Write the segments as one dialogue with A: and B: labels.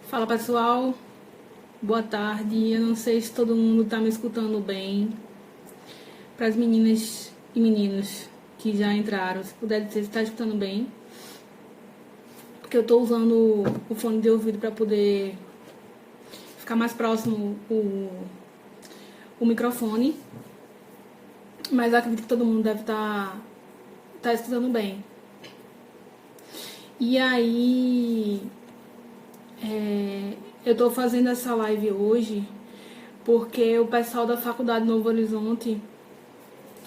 A: Fala pessoal, boa tarde. Eu não sei se todo mundo está me escutando bem. Para as meninas e meninos que já entraram, se puder dizer se está escutando bem, porque eu estou usando o fone de ouvido para poder ficar mais próximo o microfone, mas eu acredito que todo mundo deve estar escutando bem. E aí, eu estou fazendo essa live hoje porque o pessoal da Faculdade Novo Horizonte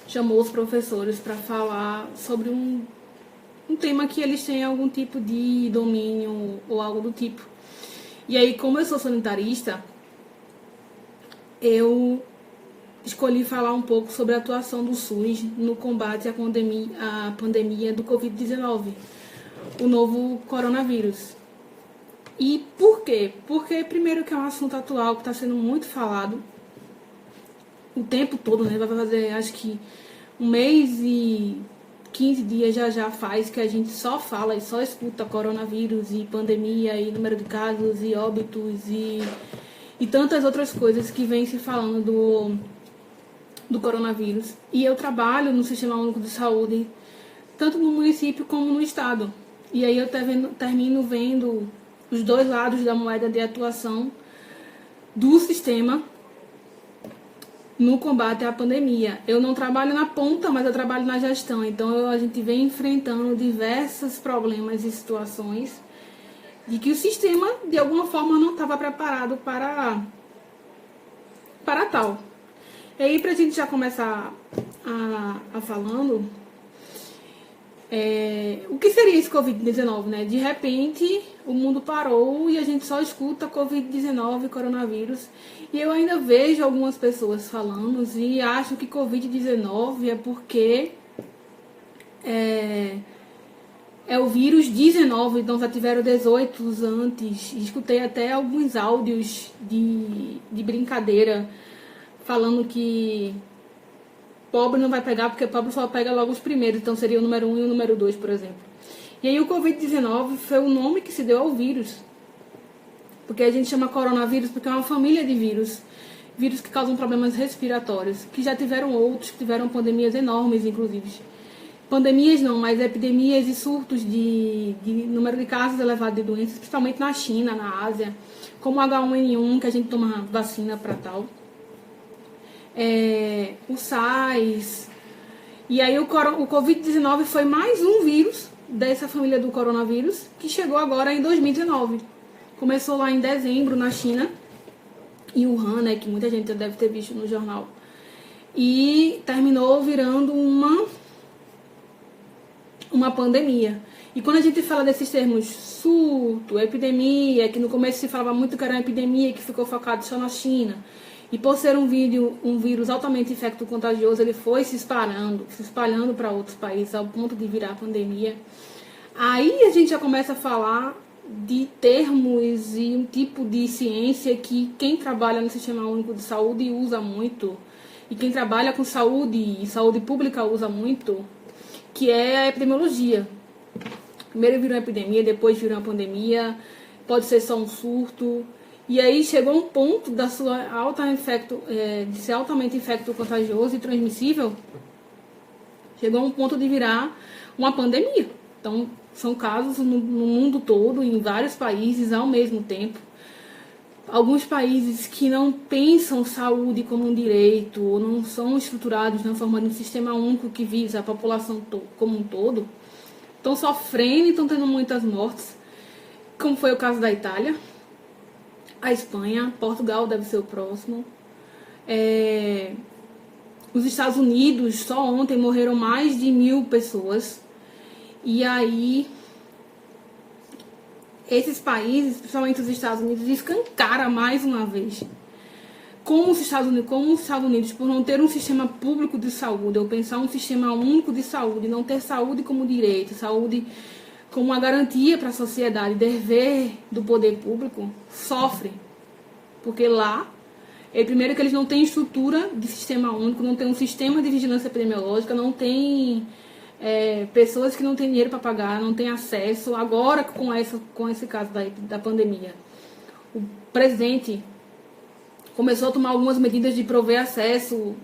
A: chamou os professores para falar sobre um tema que eles têm algum tipo de domínio ou algo do tipo. E aí, como eu sou sanitarista, eu escolhi falar um pouco sobre a atuação do SUS no combate à pandemia do Covid-19, o novo coronavírus. E por quê? Porque, primeiro, que é um assunto atual que está sendo muito falado o tempo todo, né? Vai fazer, acho que 1 mês e 15 dias já faz que a gente só fala e só escuta coronavírus e pandemia e número de casos e óbitos e tantas outras coisas que vem se falando do coronavírus. E eu trabalho no Sistema Único de Saúde, tanto no município como no estado. E aí eu termino vendo os dois lados da moeda de atuação do sistema no combate à pandemia. Eu não trabalho na ponta, mas eu trabalho na gestão. Então a gente vem enfrentando diversos problemas e situações de que o sistema, de alguma forma, não estava preparado para tal. E aí, para a gente já começar a falando, o que seria esse Covid-19, né? De repente, o mundo parou e a gente só escuta Covid-19, coronavírus. E eu ainda vejo algumas pessoas falando e acho que Covid-19 é porque é o vírus 19, então já tiveram 18 antes. Escutei até alguns áudios de brincadeira falando que pobre não vai pegar porque pobre só pega logo os primeiros, então seria o número 1 e o número 2, por exemplo. E aí o Covid-19 foi o nome que se deu ao vírus, porque a gente chama coronavírus porque é uma família de vírus que causam problemas respiratórios, que já tiveram outros, que tiveram pandemias enormes, inclusive. Pandemias não, mas epidemias e surtos de número de casos elevado de doenças, principalmente na China, na Ásia, como o H1N1, que a gente toma vacina para tal. O SARS. E aí o Covid-19 foi mais um vírus dessa família do coronavírus, que chegou agora em 2019. Começou lá em dezembro na China, em Wuhan, né, que muita gente já deve ter visto no jornal. E terminou virando uma pandemia. E quando a gente fala desses termos surto, epidemia, que no começo se falava muito que era uma epidemia que ficou focado só na China, e por ser um vírus altamente infecto-contagioso, ele foi se espalhando para outros países ao ponto de virar pandemia. Aí a gente já começa a falar de termos e um tipo de ciência que quem trabalha no Sistema Único de Saúde usa muito, e quem trabalha com saúde e saúde pública usa muito, que é a epidemiologia. Primeiro virou uma epidemia, depois virou uma pandemia, pode ser só um surto. E aí chegou um ponto da sua de ser altamente infecto-contagioso e transmissível, chegou um ponto de virar uma pandemia. Então, são casos no mundo todo, em vários países ao mesmo tempo. Alguns países que não pensam saúde como um direito, ou não são estruturados na forma de um sistema único que visa a população como um todo, estão sofrendo e estão tendo muitas mortes, como foi o caso da Itália, a Espanha, Portugal deve ser o próximo. Os Estados Unidos, só ontem morreram mais de 1.000 pessoas. E aí, esses países, principalmente os Estados Unidos, escancaram mais uma vez como os Estados Unidos, por não ter um sistema público de saúde, ou pensar um sistema único de saúde, não ter saúde como direito, saúde como uma garantia para a sociedade, dever do poder público, sofrem. Porque lá, primeiro que eles não têm estrutura de sistema único, não tem um sistema de vigilância epidemiológica, não tem pessoas que não têm dinheiro para pagar, não têm acesso. Agora, com esse caso da pandemia, o presidente começou a tomar algumas medidas de prover acesso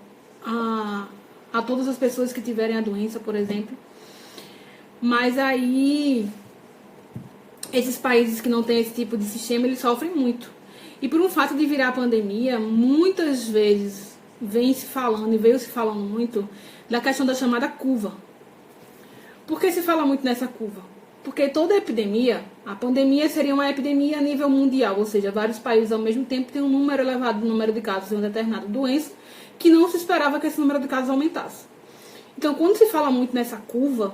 A: a todas as pessoas que tiverem a doença, por exemplo. Mas aí, esses países que não têm esse tipo de sistema, eles sofrem muito. E por um fato de virar pandemia, muitas vezes veio se falando muito da questão da chamada curva. Por que se fala muito nessa curva? Porque toda epidemia, a pandemia seria uma epidemia a nível mundial, ou seja, vários países ao mesmo tempo têm um número elevado de número de casos de uma determinada doença, que não se esperava que esse número de casos aumentasse. Então, quando se fala muito nessa curva,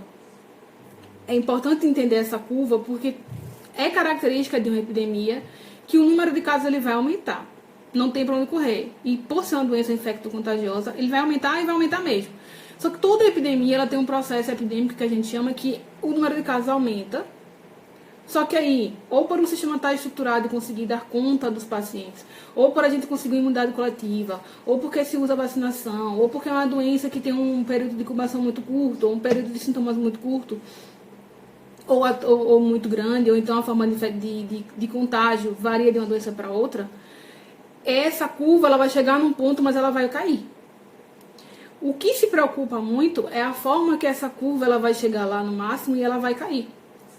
A: é importante entender essa curva, porque é característica de uma epidemia que o número de casos ele vai aumentar. Não tem para onde correr. E por ser uma doença infecto-contagiosa, ele vai aumentar e vai aumentar mesmo. Só que toda epidemia ela tem um processo epidêmico que a gente chama que o número de casos aumenta. Só que aí, ou por um sistema estar estruturado e conseguir dar conta dos pacientes, ou por a gente conseguir imunidade coletiva, ou porque se usa vacinação, ou porque é uma doença que tem um período de incubação muito curto, ou um período de sintomas muito curto, ou muito grande, ou então a forma de contágio varia de uma doença para outra, essa curva ela vai chegar num ponto, mas ela vai cair. O que se preocupa muito é a forma que essa curva ela vai chegar lá no máximo e ela vai cair.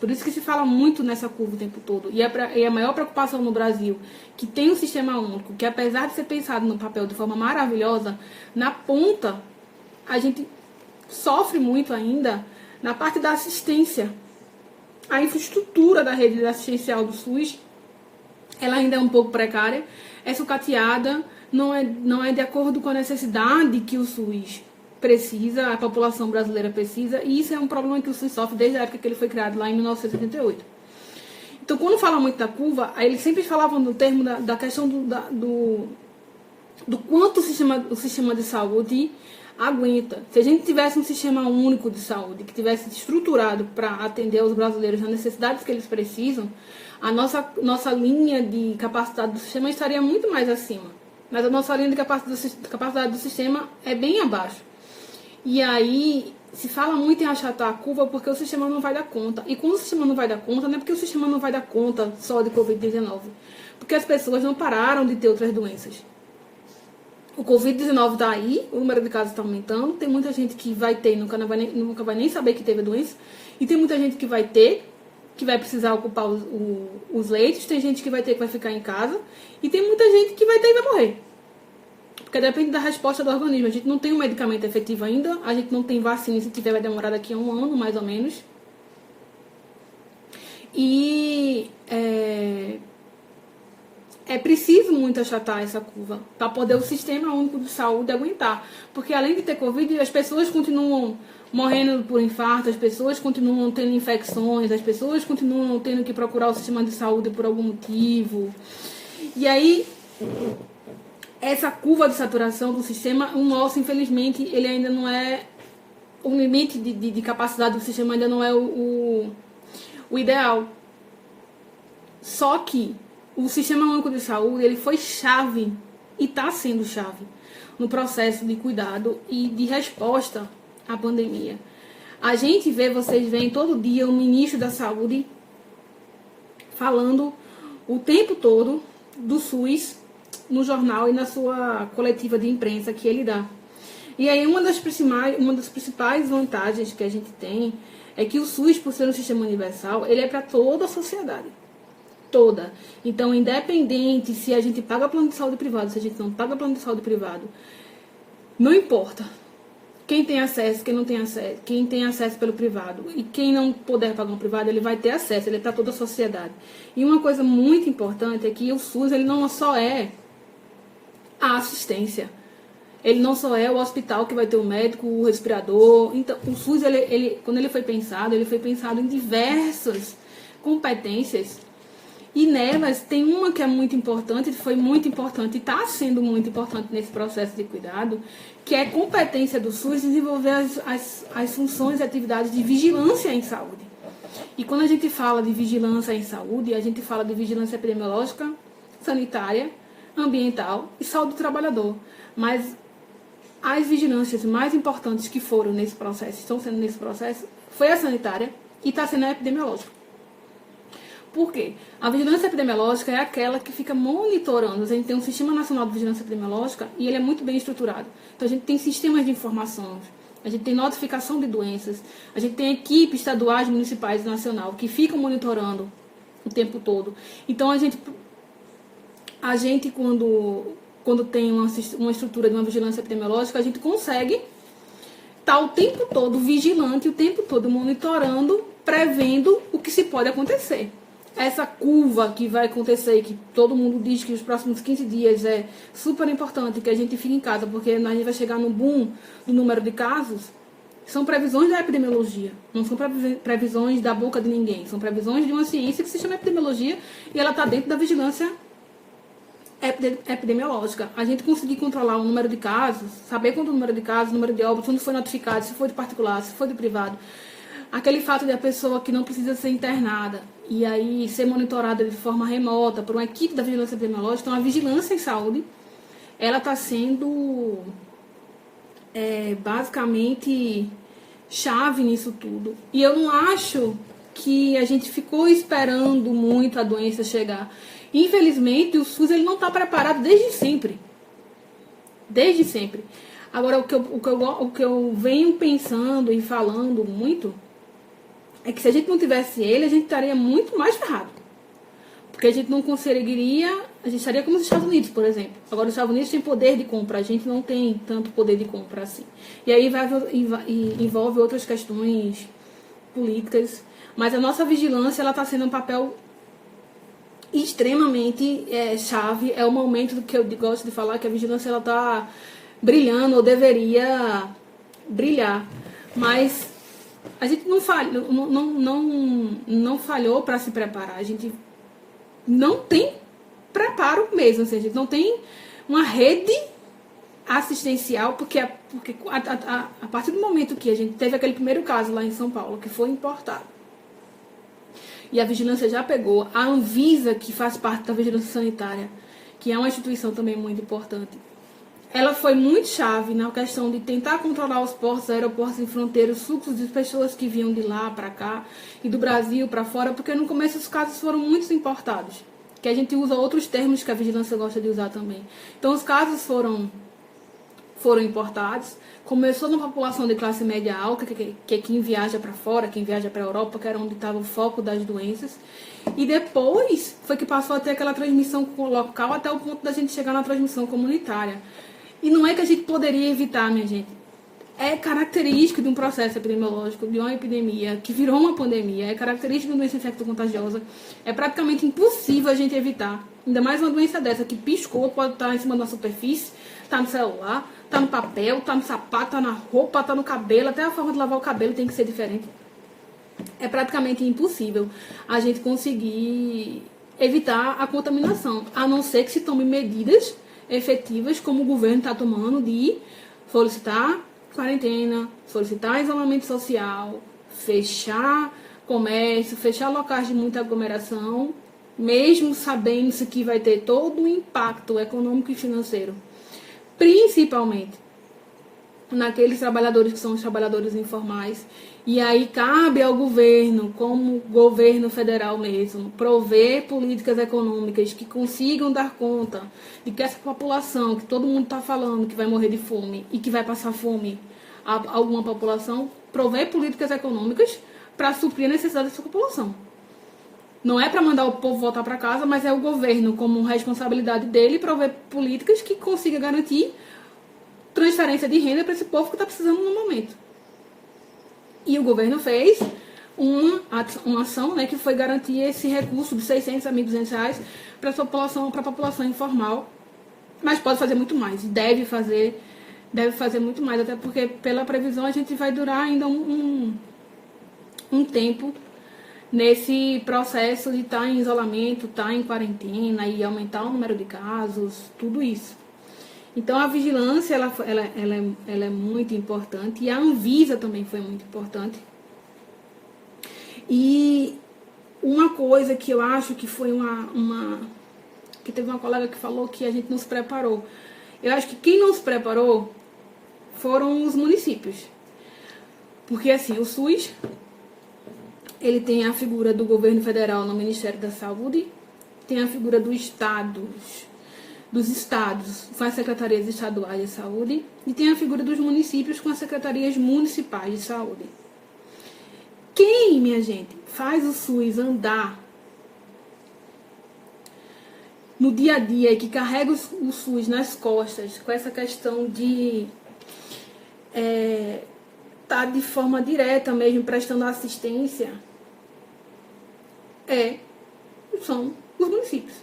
A: Por isso que se fala muito nessa curva o tempo todo. E a maior preocupação no Brasil, que tem um sistema único, que apesar de ser pensado no papel de forma maravilhosa, na ponta a gente sofre muito ainda na parte da assistência. A infraestrutura da rede assistencial do SUS, ela ainda é um pouco precária, é sucateada, não é de acordo com a necessidade que o SUS precisa, a população brasileira precisa, e isso é um problema que o SUS sofre desde a época que ele foi criado lá em 1988. Então, quando fala muito da curva, aí eles sempre falavam no termo da questão do quanto o sistema de saúde aguenta. Se a gente tivesse um sistema único de saúde, que tivesse estruturado para atender os brasileiros nas necessidades que eles precisam, a nossa linha de capacidade do sistema estaria muito mais acima. Mas a nossa linha de capacidade do sistema é bem abaixo. E aí se fala muito em achatar a curva porque o sistema não vai dar conta. E quando o sistema não vai dar conta, não é porque o sistema não vai dar conta só de Covid-19. Porque as pessoas não pararam de ter outras doenças. O Covid-19 está aí, o número de casos está aumentando, tem muita gente que vai ter e nunca vai nem saber que teve a doença, e tem muita gente que vai ter, que vai precisar ocupar os leitos, tem gente que vai ter que vai ficar em casa, e tem muita gente que vai ter e vai morrer. Porque depende da resposta do organismo. A gente não tem um medicamento efetivo ainda, a gente não tem vacina, se tiver vai demorar daqui a 1 ano, mais ou menos. E é preciso muito achatar essa curva para poder o sistema único de saúde aguentar. Porque além de ter Covid, as pessoas continuam morrendo por infarto, as pessoas continuam tendo infecções, as pessoas continuam tendo que procurar o sistema de saúde por algum motivo. E aí, essa curva de saturação do sistema, o nosso, infelizmente, ele ainda não é... O limite de capacidade do sistema ainda não é o ideal. Só que o Sistema Único de Saúde, ele foi chave e está sendo chave no processo de cuidado e de resposta à pandemia. A gente vê, vocês veem todo dia o ministro da Saúde falando o tempo todo do SUS no jornal e na sua coletiva de imprensa que ele dá. E aí uma das principais vantagens que a gente tem é que o SUS, por ser um sistema universal, ele é para toda a sociedade. Toda. Então, independente se a gente paga plano de saúde privado, se a gente não paga plano de saúde privado, não importa. Quem tem acesso, quem não tem acesso, quem tem acesso pelo privado e quem não puder pagar um privado, ele vai ter acesso, ele é para toda a sociedade. E uma coisa muito importante é que o SUS, ele não só é a assistência. Ele não só é o hospital que vai ter o médico, o respirador. Então, o SUS, quando ele foi pensado em diversas competências. E nelas tem uma que é muito importante, foi muito importante e está sendo muito importante nesse processo de cuidado, que é a competência do SUS desenvolver as funções e atividades de vigilância em saúde. E quando a gente fala de vigilância em saúde, a gente fala de vigilância epidemiológica, sanitária, ambiental e saúde do trabalhador. Mas as vigilâncias mais importantes que foram nesse processo, estão sendo nesse processo, foi a sanitária e está sendo a epidemiológica. Por quê? A vigilância epidemiológica é aquela que fica monitorando. A gente tem um Sistema Nacional de Vigilância Epidemiológica e ele é muito bem estruturado. Então, a gente tem sistemas de informações, a gente tem notificação de doenças, a gente tem equipes estaduais, municipais e nacional que ficam monitorando o tempo todo. Então, a gente quando tem uma estrutura de uma vigilância epidemiológica, a gente consegue estar o tempo todo vigilante, o tempo todo monitorando, prevendo o que se pode acontecer. Essa curva que vai acontecer, que todo mundo diz que os próximos 15 dias é super importante que a gente fique em casa, porque a gente vai chegar no boom do número de casos, são previsões da epidemiologia, não são previsões da boca de ninguém, são previsões de uma ciência que se chama epidemiologia e ela está dentro da vigilância epidemiológica. A gente conseguir controlar o número de casos, saber quanto o número de casos, o número de óbitos, quando foi notificado, se foi de particular, se foi de privado, aquele fato de a pessoa que não precisa ser internada e aí ser monitorada de forma remota por uma equipe da vigilância epidemiológica. Então, a vigilância em saúde, ela está sendo basicamente chave nisso tudo. E eu não acho que a gente ficou esperando muito a doença chegar. Infelizmente, o SUS ele não está preparado desde sempre. Desde sempre. Agora, o que eu venho pensando e falando muito é que se a gente não tivesse ele, a gente estaria muito mais ferrado. Porque a gente não conseguiria... A gente estaria como os Estados Unidos, por exemplo. Agora, os Estados Unidos têm poder de compra. A gente não tem tanto poder de compra assim. E aí envolve outras questões políticas. Mas a nossa vigilância está sendo um papel extremamente chave. É o momento que eu gosto de falar que a vigilância está brilhando ou deveria brilhar. Mas a gente não falhou para se preparar. A gente não tem preparo mesmo. Assim, a gente não tem uma rede assistencial, porque a partir do momento que a gente teve aquele primeiro caso lá em São Paulo, que foi importado, e a vigilância já pegou, a Anvisa, que faz parte da vigilância sanitária, que é uma instituição também muito importante, ela foi muito chave na questão de tentar controlar os portos, aeroportos e fronteiras, os fluxos de pessoas que vinham de lá para cá e do Brasil para fora, porque no começo os casos foram muito importados, que a gente usa outros termos que a vigilância gosta de usar também. Então os casos foram importados, começou na população de classe média alta, que é quem viaja para fora, quem viaja para a Europa, que era onde estava o foco das doenças, e depois foi que passou a ter aquela transmissão local até o ponto da gente chegar na transmissão comunitária. E não é que a gente poderia evitar, minha gente. É característico de um processo epidemiológico, de uma epidemia que virou uma pandemia, é característico de uma doença infecto-contagiosa. É praticamente impossível a gente evitar. Ainda mais uma doença dessa que piscou, pode estar em cima de uma superfície, está no celular, está no papel, está no sapato, está na roupa, está no cabelo, até a forma de lavar o cabelo tem que ser diferente. É praticamente impossível a gente conseguir evitar a contaminação, a não ser que se tome medidas efetivas, como o governo está tomando, de solicitar quarentena, solicitar isolamento social, fechar comércio, fechar locais de muita aglomeração, mesmo sabendo-se que vai ter todo o impacto econômico e financeiro, principalmente naqueles trabalhadores que são os trabalhadores informais. E aí cabe ao governo, como governo federal mesmo, prover políticas econômicas que consigam dar conta de que essa população, que todo mundo está falando que vai morrer de fome e que vai passar fome a alguma população, prover políticas econômicas para suprir a necessidade dessa população. Não é para mandar o povo voltar para casa, mas é o governo, como responsabilidade dele, prover políticas que consiga garantir transferência de renda para esse povo que está precisando no momento. E o governo fez uma ação, né, que foi garantir esse recurso de R$600 a R$1.200 para a população informal. Mas pode fazer muito mais, deve fazer muito mais, até porque pela previsão a gente vai durar ainda um tempo nesse processo de estar em isolamento, estar em quarentena e aumentar o número de casos, tudo isso. Então, a vigilância ela é muito importante, e a Anvisa também foi muito importante. E uma coisa que eu acho que foi que teve uma colega que falou que a gente não se preparou. Eu acho que quem não se preparou foram os municípios. Porque, assim, o SUS, ele tem a figura do governo federal no Ministério da Saúde, tem a figura dos estados com as secretarias estaduais de saúde, e tem a figura dos municípios com as secretarias municipais de saúde. Quem, minha gente, faz o SUS andar no dia a dia e que carrega o SUS nas costas com essa questão de tá de forma direta mesmo prestando assistência são os municípios.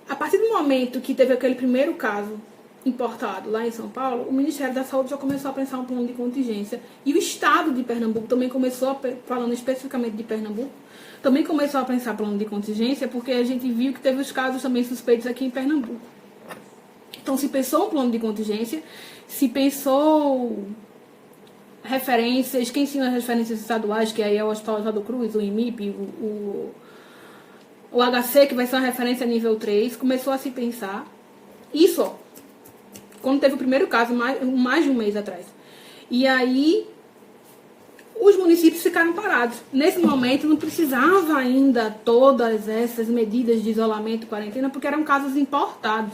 A: A partir do momento que teve aquele primeiro caso importado lá em São Paulo, o Ministério da Saúde já começou a pensar um plano de contingência, e o estado de Pernambuco também começou, falando especificamente de Pernambuco, também começou a pensar plano de contingência, porque a gente viu que teve os casos também suspeitos aqui em Pernambuco. Então se pensou um plano de contingência, se pensou referências, quem ensina as referências estaduais, que aí é o Hospital Oswaldo Cruz, o IMIP, o HC, que vai ser uma referência nível 3, começou a se pensar isso, ó, quando teve o primeiro caso, mais de um mês atrás. E aí, os municípios ficaram parados. Nesse momento, não precisava ainda todas essas medidas de isolamento e quarentena, porque eram casos importados.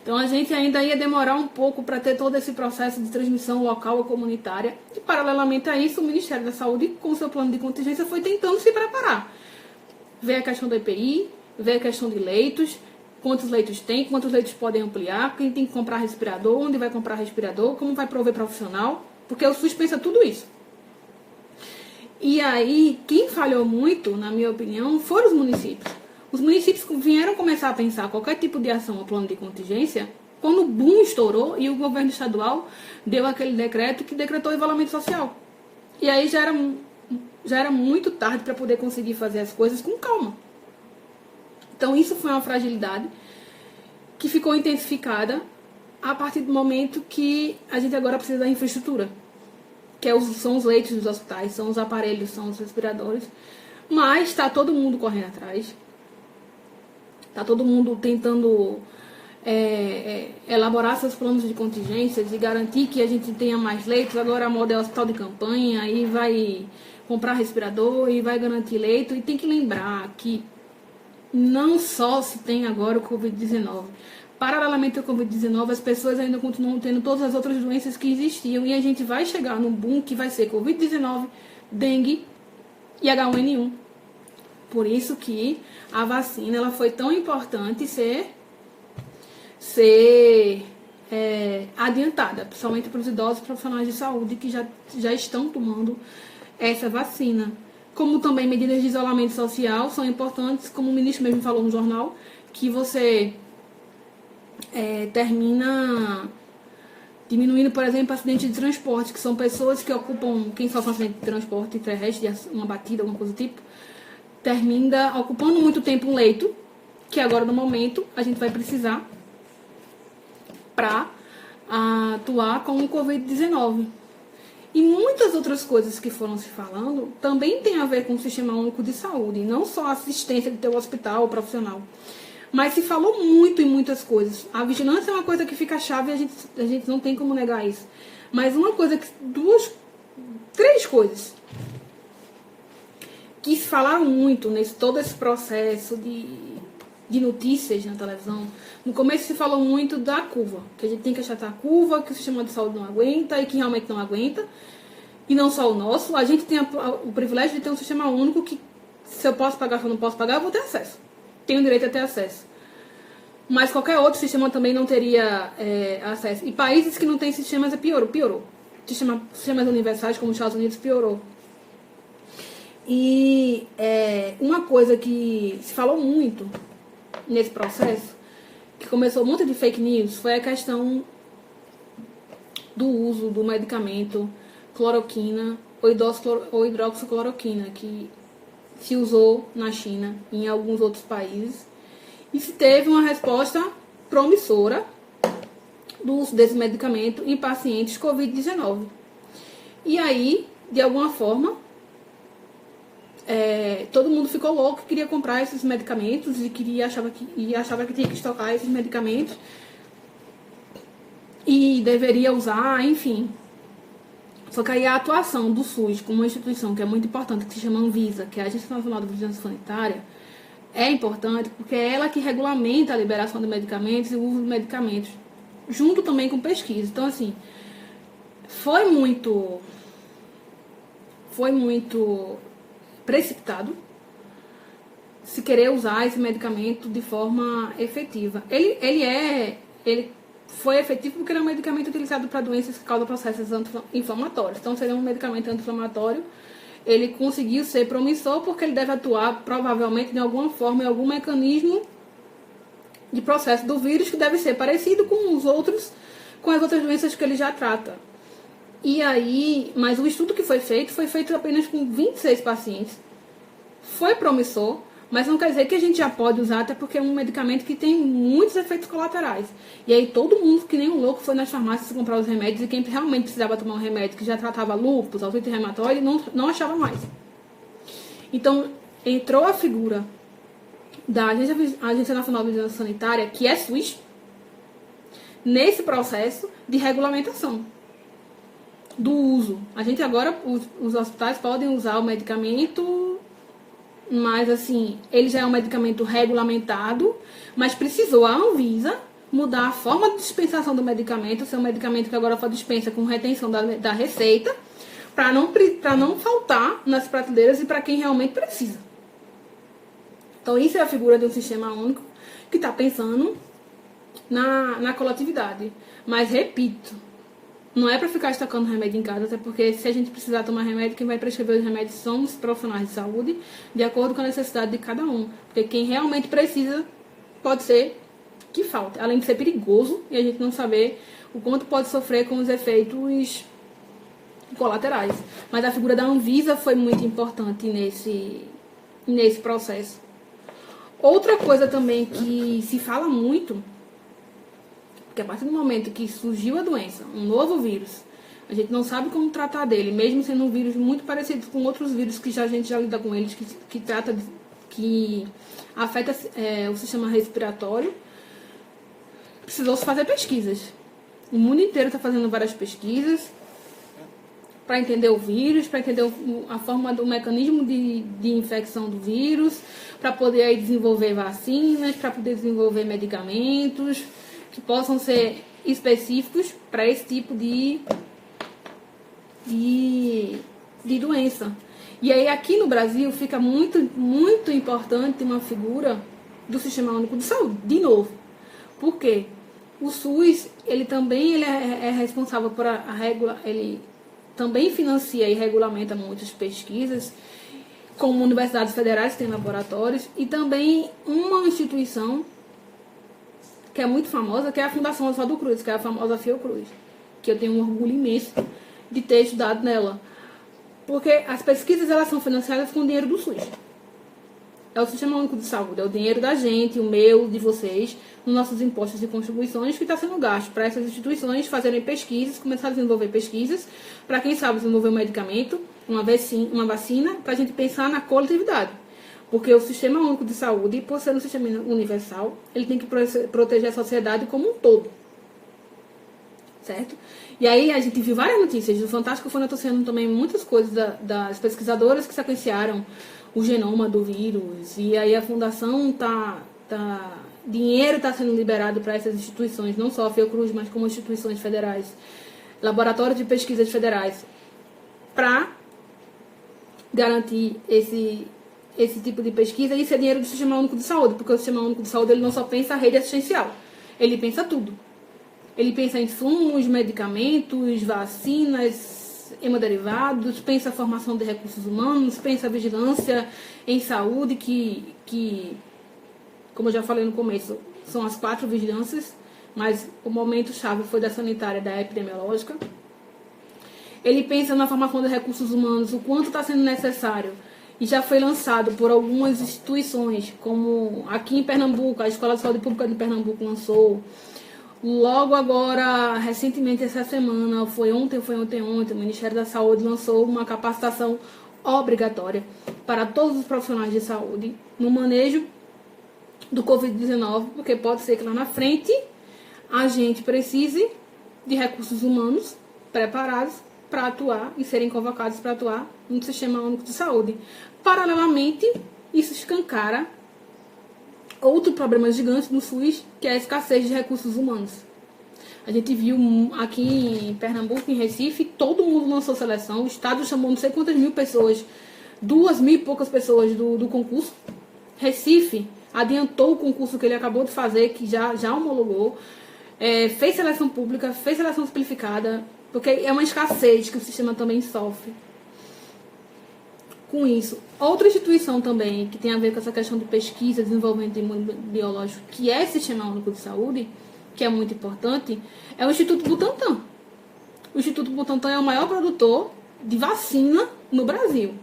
A: Então, a gente ainda ia demorar um pouco para ter todo esse processo de transmissão local ou comunitária. E, paralelamente a isso, o Ministério da Saúde, com seu plano de contingência, foi tentando se preparar. Ver a questão do EPI, ver a questão de leitos, quantos leitos tem, quantos leitos podem ampliar, quem tem que comprar respirador, onde vai comprar respirador, como vai prover profissional, porque o SUS pensa tudo isso. E aí, quem falhou muito, na minha opinião, foram os municípios. Os municípios vieram começar a pensar qualquer tipo de ação ou plano de contingência quando o boom estourou e o governo estadual deu aquele decreto que decretou o isolamento social. E aí já era muito tarde para poder conseguir fazer as coisas com calma. Então isso foi uma fragilidade que ficou intensificada a partir do momento que a gente agora precisa da infraestrutura, que são os leitos dos hospitais, são os aparelhos, são os respiradores, mas está todo mundo correndo atrás, está todo mundo tentando elaborar seus planos de contingências e garantir que a gente tenha mais leitos. Agora a moda é hospital de campanha, aí vai comprar respirador e vai garantir leito. E tem que lembrar que não só se tem agora o Covid-19. Paralelamente ao Covid-19, as pessoas ainda continuam tendo todas as outras doenças que existiam. E a gente vai chegar num boom que vai ser Covid-19, dengue e H1N1. Por isso que a vacina ela foi tão importante ser adiantada, principalmente para os idosos profissionais de saúde que já estão tomando essa vacina. Como também medidas de isolamento social são importantes, como o ministro mesmo falou no jornal, que você termina diminuindo, por exemplo, acidentes de transporte, que são pessoas que ocupam, quem sofre um acidente de transporte terrestre, uma batida, alguma coisa do tipo, termina ocupando muito tempo um leito, que agora no momento a gente vai precisar para atuar com o Covid-19. E muitas outras coisas que foram se falando também tem a ver com o Sistema Único de Saúde, não só a assistência de ter o hospital profissional. Mas se falou muito em muitas coisas. A vigilância é uma coisa que fica chave e a gente não tem como negar isso. Mas uma coisa três coisas que se falaram muito nesse todo esse processo de notícias na televisão. No começo se falou muito da curva, que a gente tem que achatar a curva, que o sistema de saúde não aguenta e que realmente não aguenta. E não só o nosso, a gente tem o privilégio de ter um sistema único que, se eu posso pagar ou não posso pagar, eu vou ter acesso. Tenho direito a ter acesso. Mas qualquer outro sistema também não teria acesso. E países que não têm sistemas piorou. Sistemas universais como os Estados Unidos piorou. E uma coisa que se falou muito nesse processo, que começou um monte de fake news, foi a questão do uso do medicamento cloroquina ou hidroxicloroquina, que se usou na China e em alguns outros países, e se teve uma resposta promissora do uso desse medicamento em pacientes Covid-19. E aí, de alguma forma, todo mundo ficou louco, queria comprar esses medicamentos e achava que tinha que estocar esses medicamentos e deveria usar, enfim. Só que aí a atuação do SUS como uma instituição que é muito importante, que se chama Anvisa, que é a Agência Nacional de Vigilância Sanitária, é importante porque é ela que regulamenta a liberação de medicamentos e o uso de medicamentos, junto também com pesquisa. Então, assim, foi muito precipitado se querer usar esse medicamento de forma efetiva. Ele foi efetivo porque ele é um medicamento utilizado para doenças que causam processos inflamatórios. Então, seria um medicamento anti-inflamatório. Ele conseguiu ser promissor porque ele deve atuar, provavelmente, de alguma forma, em algum mecanismo de processo do vírus que deve ser parecido com com as outras doenças que ele já trata. E aí, mas o estudo que foi feito apenas com 26 pacientes. Foi promissor, mas não quer dizer que a gente já pode usar, até porque é um medicamento que tem muitos efeitos colaterais. E aí todo mundo, que nem um louco, foi nas farmácias comprar os remédios, e quem realmente precisava tomar um remédio que já tratava lúpus, artrite reumatoide, não achava mais. Então, entrou a figura da Agência Nacional de Vigilância Sanitária, que é SUS, nesse processo de regulamentação do uso. A gente agora, os hospitais podem usar o medicamento, mas assim, ele já é um medicamento regulamentado, mas precisou a Anvisa mudar a forma de dispensação do medicamento, ser um medicamento que agora for dispensa com retenção da receita, para não faltar nas prateleiras e para quem realmente precisa. Então, isso é a figura de um sistema único que está pensando na coletividade. Mas, repito, não é para ficar estocando remédio em casa, até porque se a gente precisar tomar remédio, quem vai prescrever os remédios são os profissionais de saúde, de acordo com a necessidade de cada um. Porque quem realmente precisa, pode ser que falte. Além de ser perigoso e a gente não saber o quanto pode sofrer com os efeitos colaterais. Mas a figura da Anvisa foi muito importante nesse processo. Outra coisa também que se fala muito, que a partir do momento que surgiu a doença, um novo vírus, a gente não sabe como tratar dele, mesmo sendo um vírus muito parecido com outros vírus que a gente já lida com eles, que afeta o sistema respiratório. Precisou se fazer pesquisas. O mundo inteiro está fazendo várias pesquisas para entender o vírus, para entender a forma do mecanismo de infecção do vírus, para poder aí desenvolver vacinas, para poder desenvolver medicamentos que possam ser específicos para esse tipo de doença. E aí aqui no Brasil fica muito, muito importante uma figura do Sistema Único de Saúde, de novo. Por quê? O SUS, ele é responsável por a regula, ele também financia e regulamenta muitas pesquisas, como universidades federais que têm laboratórios, e também uma instituição que é muito famosa, que é a Fundação Oswaldo Cruz, que é a famosa Fiocruz, que eu tenho um orgulho imenso de ter estudado nela. Porque as pesquisas, elas são financiadas com o dinheiro do SUS. É o Sistema Único de Saúde, é o dinheiro da gente, o meu, de vocês, nos nossos impostos e contribuições que está sendo gasto para essas instituições fazerem pesquisas, começar a desenvolver pesquisas, para quem sabe desenvolver um medicamento, uma vacina, para a gente pensar na coletividade. Porque o Sistema Único de Saúde, por ser um sistema universal, ele tem que proteger a sociedade como um todo. Certo? E aí a gente viu várias notícias. O Fantástico foi noticiando também muitas coisas das pesquisadoras que sequenciaram o genoma do vírus. E aí a fundação dinheiro está sendo liberado para essas instituições, não só a Fiocruz, mas como instituições federais, laboratórios de pesquisas federais, para garantir esse tipo de pesquisa. E isso é dinheiro do Sistema Único de Saúde, porque o Sistema Único de Saúde ele não só pensa a rede assistencial, ele pensa tudo. Ele pensa em insumos, medicamentos, vacinas, hemoderivados, pensa a formação de recursos humanos, pensa a vigilância em saúde, que como eu já falei no começo, são as 4 vigilâncias, mas o momento-chave foi da sanitária, da epidemiológica. Ele pensa na formação de recursos humanos, o quanto está sendo necessário, e já foi lançado por algumas instituições, como aqui em Pernambuco, a Escola de Saúde Pública de Pernambuco lançou. Logo agora, recentemente, essa semana, foi ontem, o Ministério da Saúde lançou uma capacitação obrigatória para todos os profissionais de saúde no manejo do Covid-19, porque pode ser que lá na frente a gente precise de recursos humanos preparados para atuar e serem convocados para atuar no Sistema Único de Saúde. Paralelamente, isso escancara outro problema gigante no SUS, que é a escassez de recursos humanos. A gente viu aqui em Pernambuco, em Recife, todo mundo lançou seleção, o Estado chamou não sei quantas mil pessoas, 2.000 e poucas pessoas do concurso. Recife adiantou o concurso que ele acabou de fazer, que já homologou, fez seleção pública, fez seleção simplificada, porque é uma escassez que o sistema também sofre. Com isso, outra instituição também que tem a ver com essa questão de pesquisa, desenvolvimento imunobiológico, que é o Sistema Único de Saúde, que é muito importante, é o Instituto Butantan. O Instituto Butantan é o maior produtor de vacina no Brasil.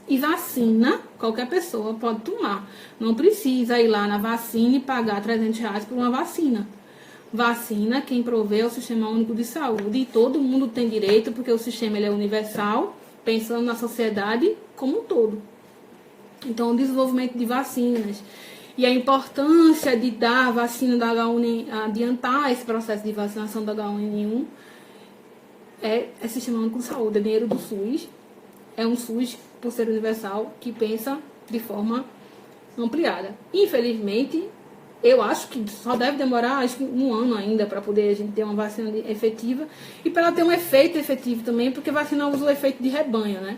A: E vacina, qualquer pessoa pode tomar. Não precisa ir lá na vacina e pagar R$300 por uma vacina. Vacina, quem provê é o Sistema Único de Saúde. E todo mundo tem direito, porque o sistema ele é universal, pensando na sociedade como um todo. Então, o desenvolvimento de vacinas e a importância de dar a vacina da H1N1, adiantar esse processo de vacinação da H1N1, é Sistema Único de Saúde, é dinheiro do SUS. É um SUS, por ser universal, que pensa de forma ampliada. Infelizmente, eu acho que só deve demorar acho que um ano ainda para poder a gente ter uma vacina efetiva e para ela ter um efeito efetivo também, porque vacina usa o efeito de rebanho, né?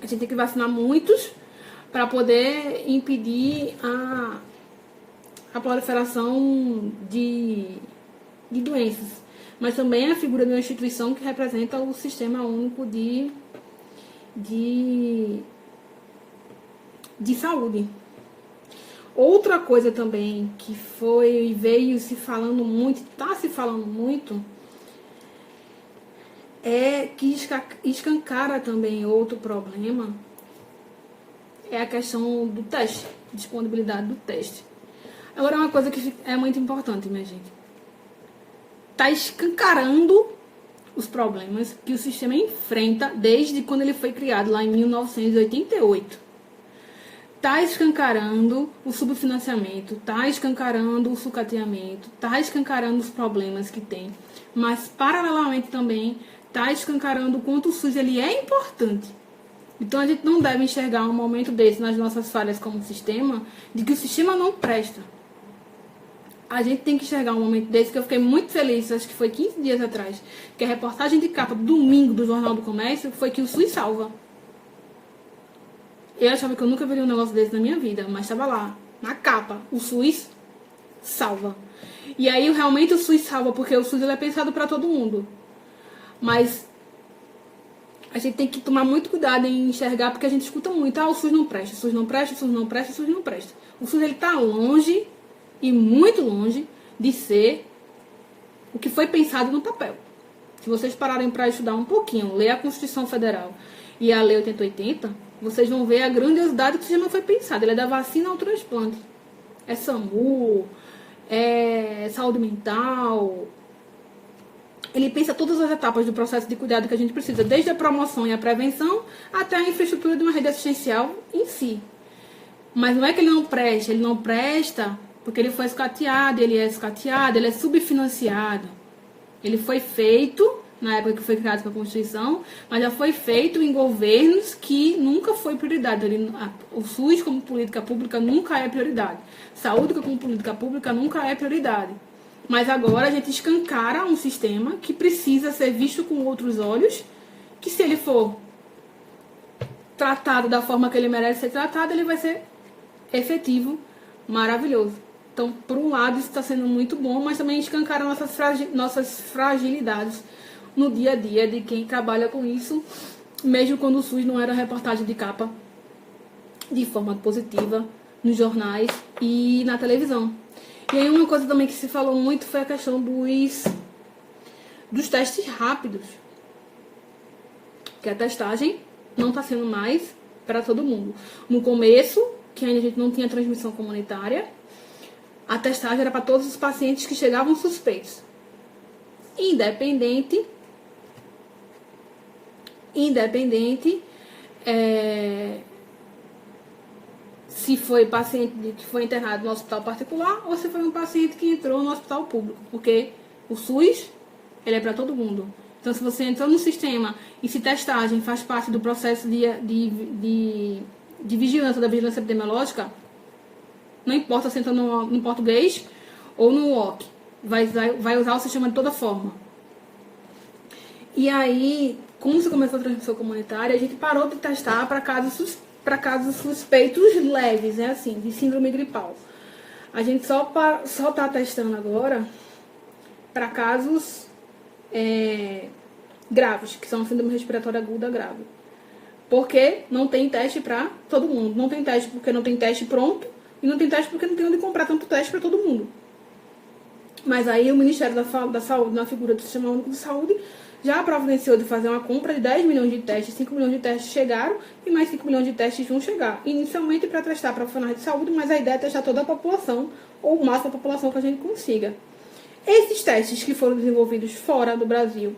A: A gente tem que vacinar muitos para poder impedir a proliferação de doenças. Mas também é a figura de uma instituição que representa o Sistema Único de saúde. Outra coisa também que veio se falando muito, está se falando muito, é que escancara também outro problema, é a questão do teste, disponibilidade do teste. Agora, uma coisa que é muito importante, minha gente. Está escancarando os problemas que o sistema enfrenta desde quando ele foi criado, lá em 1988. Está escancarando o subfinanciamento, está escancarando o sucateamento, está escancarando os problemas que tem, mas paralelamente também está escancarando o quanto o SUS ele é importante. Então a gente não deve enxergar um momento desse nas nossas falhas como sistema, de que o sistema não presta. A gente tem que enxergar um momento desse, que eu fiquei muito feliz, acho que foi 15 dias atrás, que a reportagem de capa domingo do Jornal do Comércio foi que o SUS salva. Eu achava que eu nunca veria um negócio desse na minha vida, mas estava lá, na capa, o SUS salva. E aí realmente o SUS salva, porque o SUS ele é pensado para todo mundo. Mas a gente tem que tomar muito cuidado em enxergar, porque a gente escuta muito, o SUS não presta, o SUS não presta, o SUS não presta, o SUS não presta. O SUS ele está longe, e muito longe, de ser o que foi pensado no papel. Se vocês pararem para estudar um pouquinho, ler a Constituição Federal e a Lei 8080, vocês vão ver a grandiosidade que o sistema foi pensado. Ele é da vacina ao transplante. É SAMU, é saúde mental. Ele pensa todas as etapas do processo de cuidado que a gente precisa, desde a promoção e a prevenção até a infraestrutura de uma rede assistencial em si. Mas não é que ele não presta porque ele foi escateado, ele é subfinanciado. Ele foi feito na época que foi criado com a Constituição, mas já foi feito em governos que nunca foi prioridade. O SUS como política pública nunca é prioridade. Saúde como política pública nunca é prioridade. Mas agora a gente escancara um sistema que precisa ser visto com outros olhos, que se ele for tratado da forma que ele merece ser tratado, ele vai ser efetivo, maravilhoso. Então, por um lado, isso está sendo muito bom, mas também escancara nossas fragilidades no dia a dia de quem trabalha com isso, mesmo quando o SUS não era reportagem de capa de forma positiva nos jornais e na televisão. E aí uma coisa também que se falou muito foi a questão dos testes rápidos. Que a testagem não está sendo mais para todo mundo. No começo, que ainda a gente não tinha transmissão comunitária, a testagem era para todos os pacientes que chegavam suspeitos. Independente se foi paciente que foi internado no hospital particular ou se foi um paciente que entrou no hospital público, porque o SUS ele é para todo mundo. Então, se você entrou no sistema e se testagem faz parte do processo de vigilância, da vigilância epidemiológica, não importa se entrou no português ou no WOC, vai usar o sistema de toda forma. E aí, como se começou a transmissão comunitária, a gente parou de testar para casos suspeitos leves, né, assim, de síndrome gripal. A gente só está testando agora para casos graves, que são a síndrome respiratória aguda grave. Porque não tem teste para todo mundo. Não tem teste porque não tem teste pronto, e não tem teste porque não tem onde comprar tanto teste para todo mundo. Mas aí o Ministério da Saúde, na figura do Sistema Único de Saúde, já providenciou de fazer uma compra de 10 milhões de testes. 5 milhões de testes chegaram e mais 5 milhões de testes vão chegar. Inicialmente para testar profissionais de saúde, mas a ideia é testar toda a população, ou o máximo da população que a gente consiga. Esses testes que foram desenvolvidos fora do Brasil,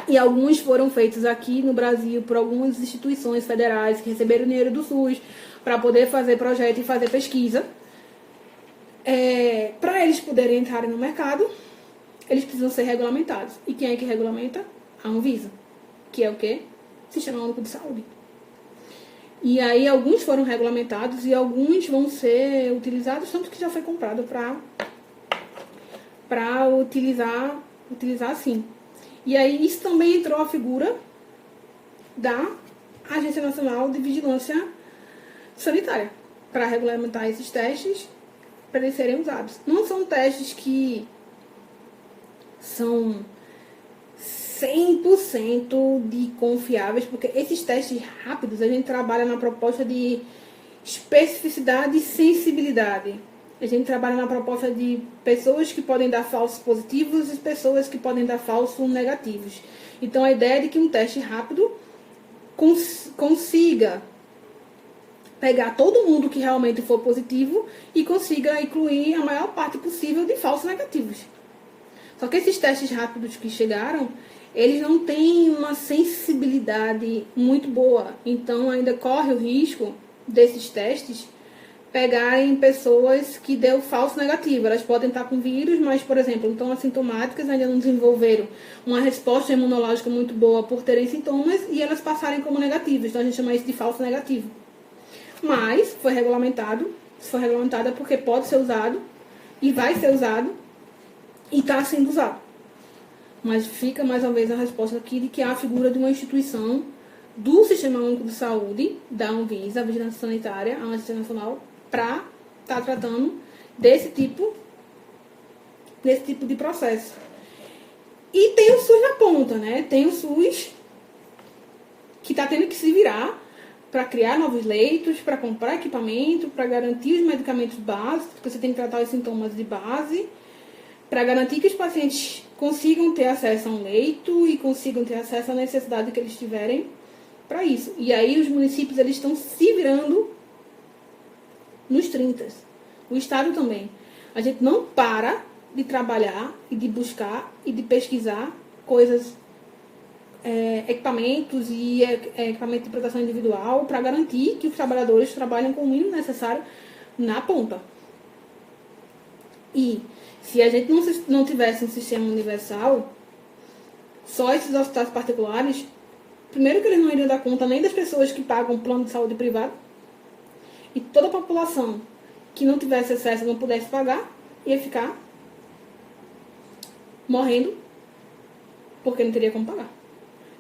A: e alguns foram feitos aqui no Brasil por algumas instituições federais que receberam dinheiro do SUS para poder fazer projeto e fazer pesquisa, para eles poderem entrar no mercado, eles precisam ser regulamentados. E quem é que regulamenta? A Anvisa, que é o quê? Sistema Único de Saúde. E aí alguns foram regulamentados e alguns vão ser utilizados, tanto que já foi comprado para utilizar assim. E aí isso também entrou a figura da Agência Nacional de Vigilância Sanitária, para regulamentar esses testes, para eles serem usados. Não são testes que são 100% de confiáveis, porque esses testes rápidos a gente trabalha na proposta de especificidade e sensibilidade. A gente trabalha na proposta de pessoas que podem dar falsos positivos e pessoas que podem dar falsos negativos. Então a ideia é de que um teste rápido consiga pegar todo mundo que realmente for positivo e consiga incluir a maior parte possível de falsos negativos. Só que esses testes rápidos que chegaram, eles não têm uma sensibilidade muito boa. Então ainda corre o risco desses testes pegarem pessoas que deu falso negativo. Elas podem estar com vírus, mas, por exemplo, estão assintomáticas, ainda não desenvolveram uma resposta imunológica muito boa por terem sintomas e elas passarem como negativas. Então a gente chama isso de falso negativo. Mas foi regulamentado. Se for regulamentado é porque pode ser usado e vai ser usado e está sendo usado. Mas fica mais uma vez a resposta aqui de que há a figura de uma instituição do Sistema Único de Saúde, da Anvisa, a Vigilância Sanitária, a Agência Nacional, para estar tratando desse tipo de processo. E tem o SUS na ponta, né? Tem o SUS que está tendo que se virar para criar novos leitos, para comprar equipamento, para garantir os medicamentos básicos, porque você tem que tratar os sintomas de base, para garantir que os pacientes consigam ter acesso a um leito e consigam ter acesso à necessidade que eles tiverem para isso. E aí os municípios eles estão se virando nos 30. O Estado também. A gente não para de trabalhar e de buscar e de pesquisar coisas, equipamentos e equipamento de proteção individual para garantir que os trabalhadores trabalhem com o mínimo necessário na ponta. E se a gente não tivesse um sistema universal, só esses hospitais particulares, primeiro que eles não iriam dar conta nem das pessoas que pagam plano de saúde privado, e toda a população que não tivesse acesso, não pudesse pagar, ia ficar morrendo porque não teria como pagar.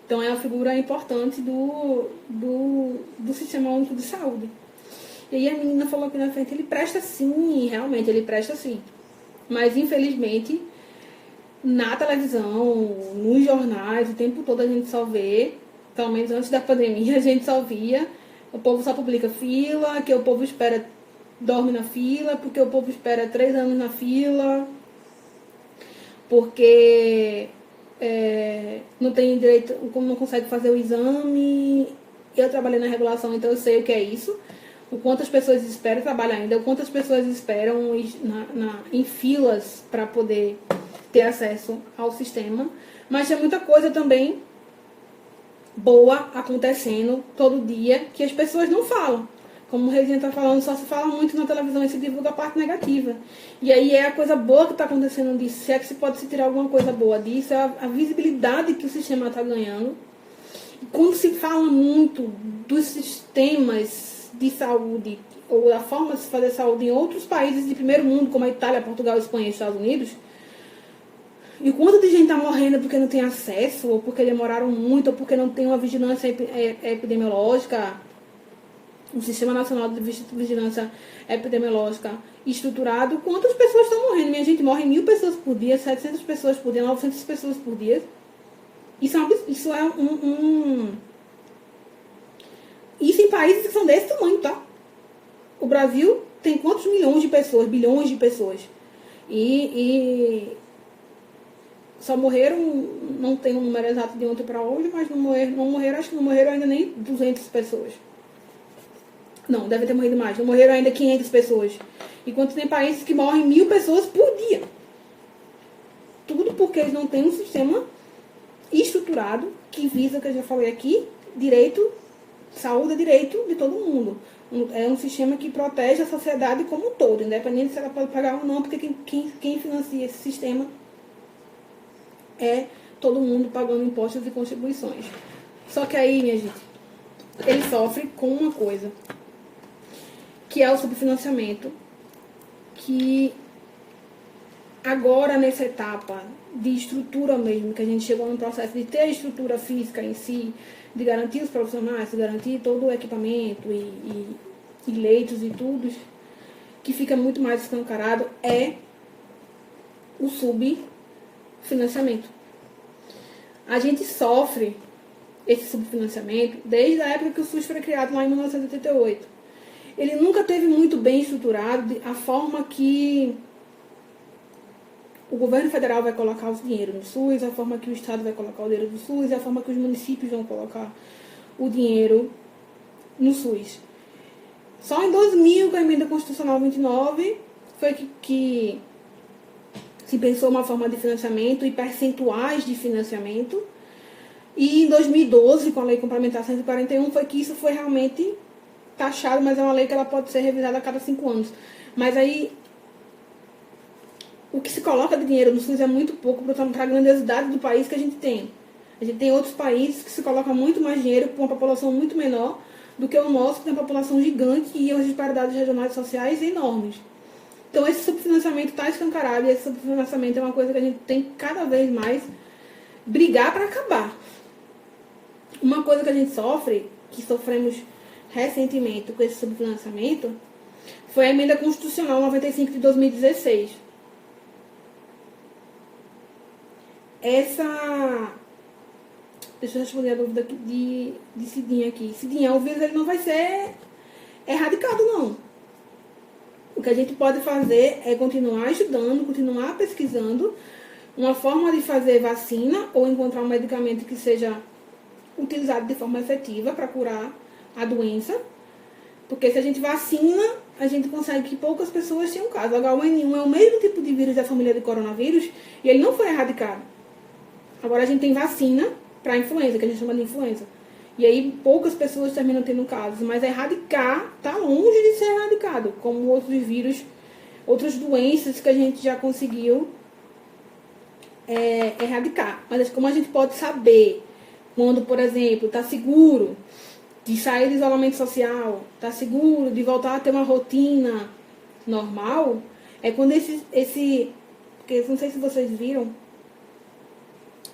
A: Então é uma figura importante do Sistema Único de Saúde. E aí a menina falou aqui na frente, ele presta sim, realmente ele presta sim. Mas infelizmente na televisão, nos jornais, o tempo todo a gente só vê, pelo menos antes da pandemia, a gente só via, o povo só publica fila, que o povo espera, dorme na fila, porque o povo espera 3 anos na fila, porque não tem direito, como não consegue fazer o exame. Eu trabalhei na regulação, então eu sei o que é isso, o quanto as pessoas esperam trabalhar ainda, o quanto as pessoas esperam em filas para poder ter acesso ao sistema. Mas tem muita coisa também boa acontecendo todo dia que as pessoas não falam. Como o Regina está falando, só se fala muito na televisão e se divulga a parte negativa. E aí é a coisa boa que está acontecendo disso. Se é que se pode se tirar alguma coisa boa disso, é a visibilidade que o sistema está ganhando. E quando se fala muito dos sistemas de saúde, ou da forma de se fazer saúde em outros países de primeiro mundo, como a Itália, Portugal, Espanha e Estados Unidos, e o quanto de gente está morrendo porque não tem acesso, ou porque demoraram muito, ou porque não tem uma vigilância epidemiológica, um Sistema Nacional de Vigilância Epidemiológica estruturado, quantas pessoas estão morrendo? Minha gente, morre 1.000 pessoas por dia, 700 pessoas por dia, 900 pessoas por dia. Isso em países que são desse tamanho, tá? O Brasil tem quantos milhões de pessoas, bilhões de pessoas. E só morreram, não tem um número exato de ontem para hoje, mas acho que não morreram ainda nem 200 pessoas. Não, deve ter morrido mais. Não morreram ainda 500 pessoas. Enquanto tem países que morrem 1.000 pessoas por dia. Tudo porque eles não têm um sistema estruturado que visa, o que eu já falei aqui, direito, saúde é direito de todo mundo. É um sistema que protege a sociedade como um todo, independente se ela pode pagar ou não, porque quem financia esse sistema é todo mundo pagando impostos e contribuições. Só que aí, minha gente, ele sofre com uma coisa, que é o subfinanciamento, que agora nessa etapa de estrutura mesmo, que a gente chegou no processo de ter a estrutura física em si, de garantir os profissionais, de garantir todo o equipamento e leitos e tudo, que fica muito mais escancarado, é o subfinanciamento. A gente sofre esse subfinanciamento desde a época que o SUS foi criado lá em 1988. Ele nunca teve muito bem estruturado a forma que o governo federal vai colocar o dinheiro no SUS, a forma que o Estado vai colocar o dinheiro no SUS, a forma que os municípios vão colocar o dinheiro no SUS. Só em 2000, com a emenda constitucional 29, foi que se pensou uma forma de financiamento e percentuais de financiamento. E em 2012, com a Lei Complementar 141, foi que isso foi realmente taxado, mas é uma lei que ela pode ser revisada a cada 5 anos. Mas aí, o que se coloca de dinheiro no SUS é muito pouco para a grandiosidade do país que a gente tem. A gente tem outros países que se colocam muito mais dinheiro com uma população muito menor do que o nosso, que tem uma população gigante e as disparidades regionais e sociais enormes. Então, esse subfinanciamento está escancarado e esse subfinanciamento é uma coisa que a gente tem que cada vez mais brigar para acabar. Uma coisa que a gente sofre, que sofremos recentemente com esse subfinanciamento, foi a emenda constitucional 95 de 2016. Deixa eu responder a dúvida de Cidinha aqui. Cidinha, o vírus ele não vai ser erradicado, não. O que a gente pode fazer é continuar estudando, continuar pesquisando uma forma de fazer vacina ou encontrar um medicamento que seja utilizado de forma efetiva para curar a doença, porque se a gente vacina, a gente consegue que poucas pessoas tenham caso. O H1N1 é o mesmo tipo de vírus da família de coronavírus e ele não foi erradicado. Agora a gente tem vacina para influenza, que a gente chama de influenza. E aí poucas pessoas terminam tendo casos, mas erradicar está longe de ser erradicado, como outros vírus, outras doenças que a gente já conseguiu erradicar. Mas como a gente pode saber quando, por exemplo, está seguro de sair do isolamento social, está seguro de voltar a ter uma rotina normal, é quando porque não sei se vocês viram,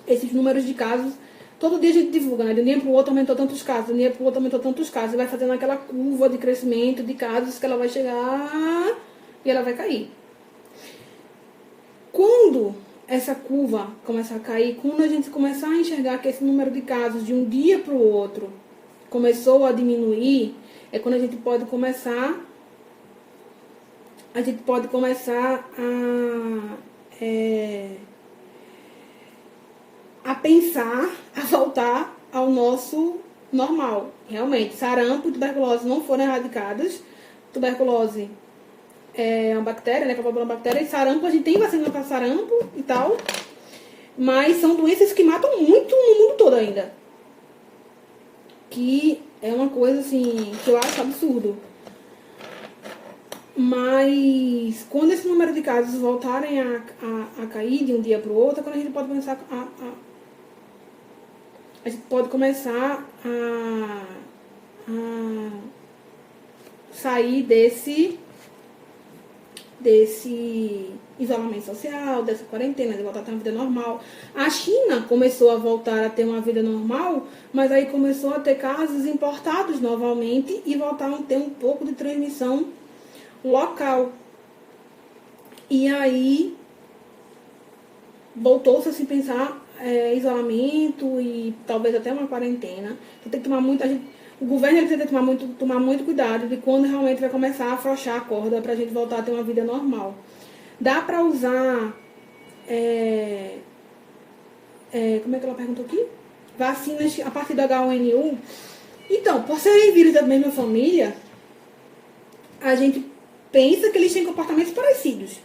A: esses números de casos, todo dia a gente divulga, né? De um dia para o outro aumentou tantos casos, de um dia para o outro aumentou tantos casos, e vai fazendo aquela curva de crescimento de casos que ela vai chegar e ela vai cair. Quando essa curva começar a cair, quando a gente começar a enxergar que esse número de casos de um dia para o outro começou a diminuir, é quando a gente pode começar a pensar, a voltar ao nosso normal. Realmente, sarampo e tuberculose não foram erradicadas. Tuberculose é uma bactéria, né, que é uma bactéria, e sarampo, a gente tem vacina para sarampo e tal, mas são doenças que matam muito no mundo todo ainda. Que é uma coisa, assim, que eu acho absurdo. Mas quando esse número de casos voltarem a cair de um dia para o outro, é quando a gente pode começar a gente pode começar a sair desse isolamento social, dessa quarentena, de voltar a ter uma vida normal. A China começou a voltar a ter uma vida normal, mas aí começou a ter casos importados novamente e voltaram a ter um pouco de transmissão local. E aí voltou-se a se pensar isolamento e talvez até uma quarentena. Então tem que tomar muito, o governo precisa tomar muito cuidado de quando realmente vai começar a afrouxar a corda para a gente voltar a ter uma vida normal. Dá para usar como é que ela perguntou aqui? Vacinas a partir do H1N1. Então, por serem vírus da mesma família, a gente pensa que eles têm comportamentos parecidos.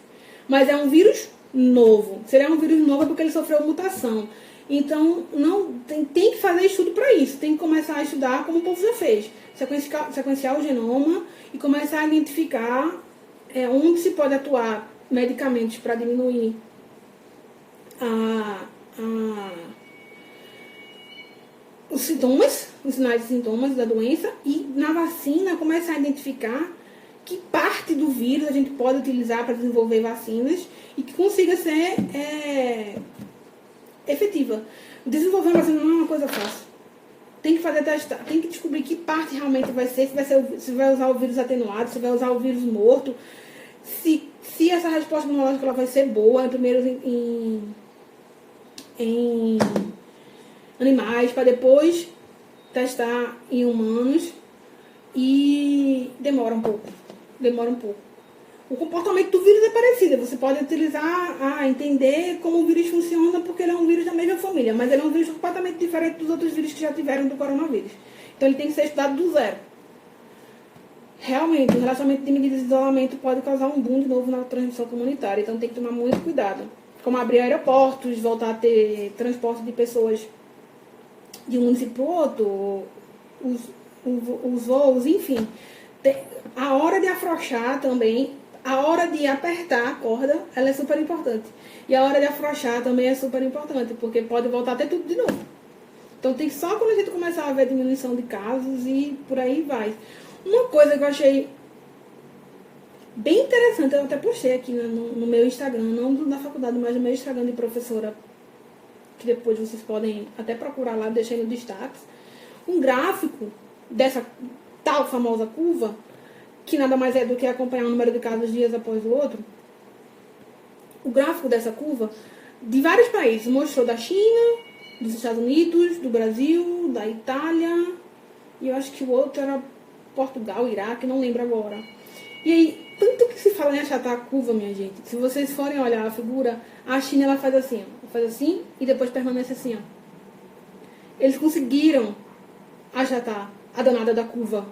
A: Mas é um vírus novo. Se ele é um vírus novo é porque ele sofreu mutação. Então, não tem que fazer estudo para isso. Tem que começar a estudar como o povo já fez. Sequenciar o genoma e começar a identificar onde se pode atuar medicamentos para diminuir os sintomas, os sinais e sintomas da doença. E na vacina começar a identificar que parte do vírus a gente pode utilizar para desenvolver vacinas e que consiga ser efetiva. Desenvolver uma vacina não é uma coisa fácil. Tem que fazer testar, tem que descobrir que parte realmente vai ser, se vai usar o vírus atenuado, se vai usar o vírus morto, se essa resposta imunológica ela vai ser boa, primeiro em animais, para depois testar em humanos, e demora um pouco. O comportamento do vírus é parecido. Você pode utilizar, entender como o vírus funciona, porque ele é um vírus da mesma família, mas ele é um vírus completamente diferente dos outros vírus que já tiveram do coronavírus. Então ele tem que ser estudado do zero. Realmente, o relaxamento de medidas de isolamento pode causar um boom de novo na transmissão comunitária, então tem que tomar muito cuidado. Como abrir aeroportos, voltar a ter transporte de pessoas de um município para o outro, os voos, enfim. A hora de afrouxar também, a hora de apertar a corda, ela é super importante. E a hora de afrouxar também é super importante, porque pode voltar a ter tudo de novo. Então tem só quando a gente começar a ver diminuição de casos e por aí vai. Uma coisa que eu achei bem interessante, eu até postei aqui no meu Instagram, não da faculdade, mas no meu Instagram de professora, que depois vocês podem até procurar lá, deixei no destaques, um gráfico dessa tal famosa curva, que nada mais é do que acompanhar o número de casos dias após o outro. O gráfico dessa curva, de vários países, mostrou da China, dos Estados Unidos, do Brasil, da Itália, e eu acho que o outro era Portugal, Iraque, não lembro agora. E aí, tanto que se fala em achatar a curva, minha gente, se vocês forem olhar a figura, a China ela faz assim, e depois permanece assim, ó. Eles conseguiram achatar a danada da curva.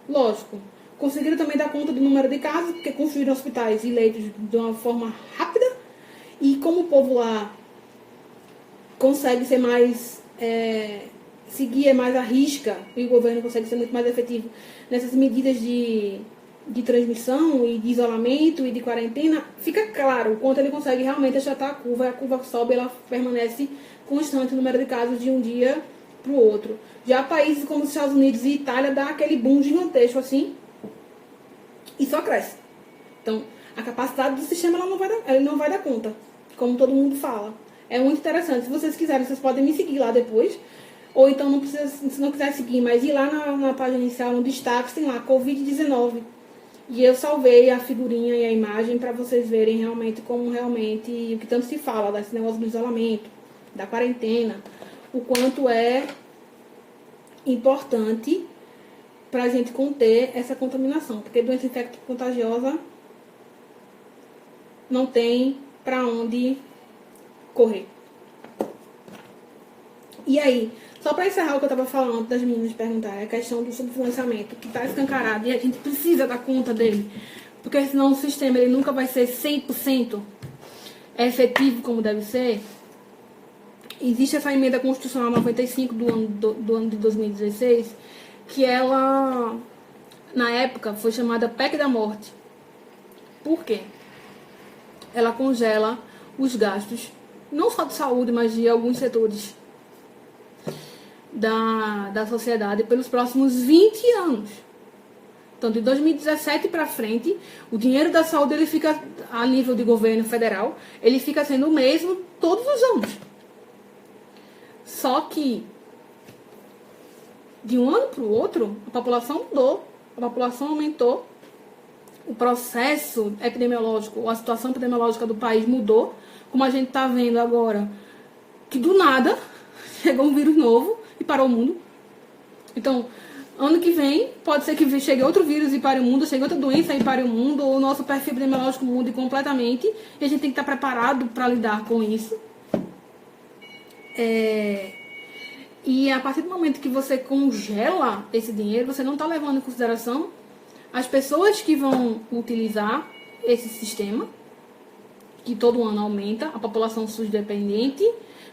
A: Lógico. Conseguiram também dar conta do número de casos, porque construíram hospitais e leitos de uma forma rápida. E como o povo lá consegue ser mais... seguir mais à risca, e o governo consegue ser muito mais efetivo nessas medidas de transmissão e de isolamento e de quarentena, fica claro o quanto ele consegue realmente achatar a curva sobe, ela permanece constante o número de casos de um dia para o outro. Já países como os Estados Unidos e Itália dá aquele boom gigantesco assim e só cresce. Então, a capacidade do sistema ela não vai dar conta, como todo mundo fala. É muito interessante. Se vocês quiserem, vocês podem me seguir lá depois. Ou então, não precisa, se não quiser seguir, mas ir lá na página inicial, no destaque, tem lá, Covid-19. E eu salvei a figurinha e a imagem para vocês verem realmente como realmente o que tanto se fala desse negócio do isolamento, da quarentena, o quanto é importante para a gente conter essa contaminação. Porque doença infecto-contagiosa não tem para onde correr. E aí, só para encerrar o que eu estava falando das meninas perguntarem, a questão do subfinanciamento, que está escancarado e a gente precisa dar conta dele, porque senão o sistema ele nunca vai ser 100% efetivo como deve ser. Existe essa emenda constitucional 95 do ano de 2016, que ela, na época, foi chamada PEC da Morte, Por quê? Ela congela os gastos, não só de saúde, mas de alguns setores da sociedade pelos próximos 20 anos. Então, de 2017 para frente, o dinheiro da saúde, ele fica, a nível de governo federal, ele fica sendo o mesmo todos os anos. Só que, de um ano para o outro, a população mudou, a população aumentou, o processo epidemiológico, a situação epidemiológica do país mudou, como a gente está vendo agora, que do nada chegou um vírus novo e parou o mundo. Então, ano que vem, pode ser que chegue outro vírus e pare o mundo, chegue outra doença e pare o mundo, ou o nosso perfil epidemiológico mude completamente, e a gente tem que estar preparado para lidar com isso. E a partir do momento que você congela esse dinheiro, você não está levando em consideração as pessoas que vão utilizar esse sistema, que todo ano aumenta, a população SUS dependente,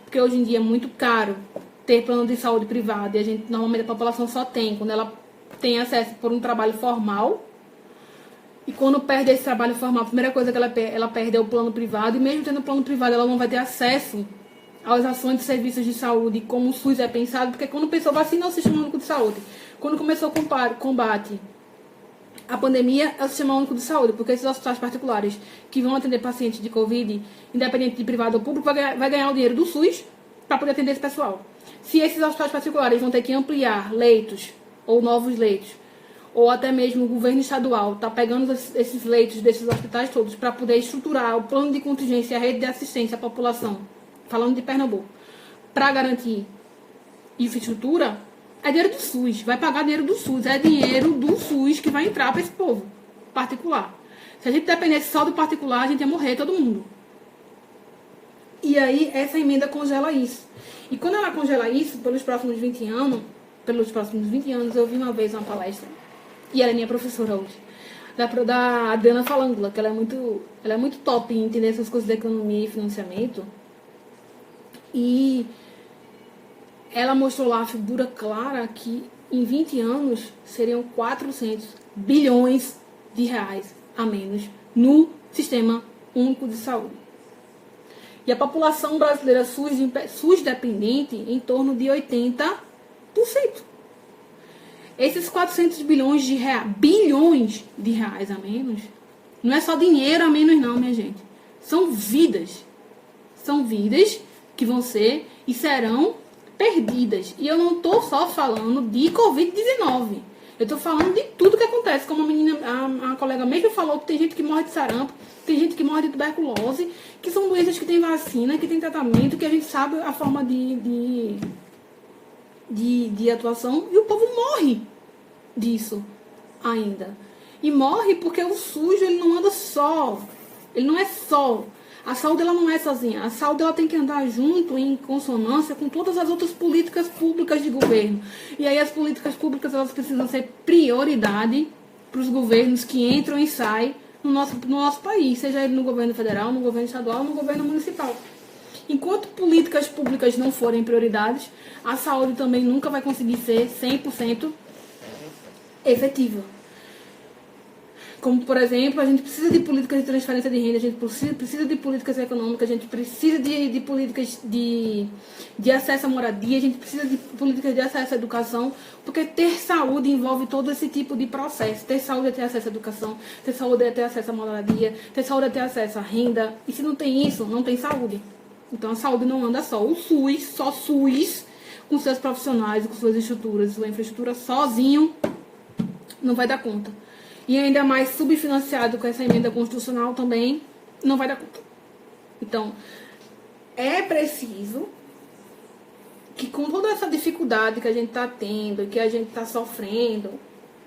A: porque hoje em dia é muito caro ter plano de saúde privado, e a gente, normalmente a população só tem quando ela tem acesso por um trabalho formal, e quando perde esse trabalho formal, a primeira coisa que ela perde é o plano privado, e mesmo tendo plano privado, ela não vai ter acesso às ações de serviços de saúde, como o SUS é pensado, porque quando pensou vacina é o Sistema Único de Saúde. Quando começou o combate à pandemia, é o Sistema Único de Saúde, porque esses hospitais particulares que vão atender pacientes de Covid, independente de privado ou público, vai ganhar o dinheiro do SUS para poder atender esse pessoal. Se esses hospitais particulares vão ter que ampliar leitos, ou novos leitos, ou até mesmo o governo estadual está pegando esses leitos desses hospitais todos para poder estruturar o plano de contingência e a rede de assistência à população, falando de Pernambuco, para garantir infraestrutura, é dinheiro do SUS, vai pagar dinheiro do SUS, é dinheiro do SUS que vai entrar para esse povo particular. Se a gente dependesse só do particular, a gente ia morrer todo mundo. E aí, essa emenda congela isso. E quando ela congela isso, pelos próximos 20 anos, eu vi uma vez uma palestra, e ela é minha professora hoje, da Adriana Falangula, que ela é muito top em entender essas coisas de economia e financiamento. E ela mostrou lá a figura clara que em 20 anos seriam 400 bilhões de reais a menos no Sistema Único de Saúde. E a população brasileira SUS dependente em torno de 80%. Esses 400 bilhões de reais a menos, não é só dinheiro a menos não, minha gente. São vidas. São vidas que vão ser e serão perdidas. E eu não estou só falando de Covid-19. Eu estou falando de tudo que acontece. Como a colega mesmo falou, que tem gente que morre de sarampo, tem gente que morre de tuberculose, que são doenças que tem vacina, que tem tratamento, que a gente sabe a forma de atuação, e o povo morre disso ainda. E morre porque o SUS, ele não anda só. Ele não é só. A saúde, ela não é sozinha. A saúde, ela tem que andar junto, em consonância com todas as outras políticas públicas de governo. E aí as políticas públicas, elas precisam ser prioridade para os governos que entram e saem no nosso país, seja ele no governo federal, no governo estadual, no governo municipal. Enquanto políticas públicas não forem prioridades, a saúde também nunca vai conseguir ser 100% efetiva. Como, por exemplo, a gente precisa de políticas de transferência de renda, a gente precisa de políticas econômicas, a gente precisa de políticas de acesso à moradia, a gente precisa de políticas de acesso à educação, porque ter saúde envolve todo esse tipo de processo. Ter saúde é ter acesso à educação, ter saúde é ter acesso à moradia, ter saúde é ter acesso à renda. E se não tem isso, não tem saúde. Então a saúde não anda só. O SUS, com seus profissionais, com suas estruturas, sua infraestrutura sozinho, não vai dar conta. E ainda mais subfinanciado com essa emenda constitucional também, não vai dar conta. Então, é preciso que, com toda essa dificuldade que a gente está tendo, que a gente está sofrendo,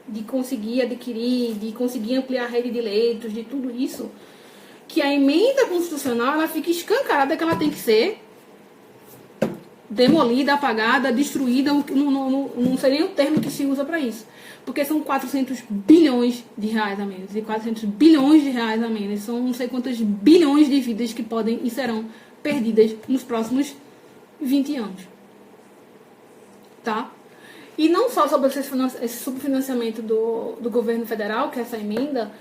A: de conseguir adquirir, de conseguir ampliar a rede de leitos, de tudo isso, que a emenda constitucional, ela fique escancarada, que ela tem que ser demolida, apagada, destruída, não seria nem o termo que se usa para isso. Porque são 400 bilhões de reais a menos. E 400 bilhões de reais a menos são não sei quantas bilhões de vidas que podem e serão perdidas nos próximos 20 anos. Tá? E não só sobre esse subfinanciamento do governo federal, que é essa emenda,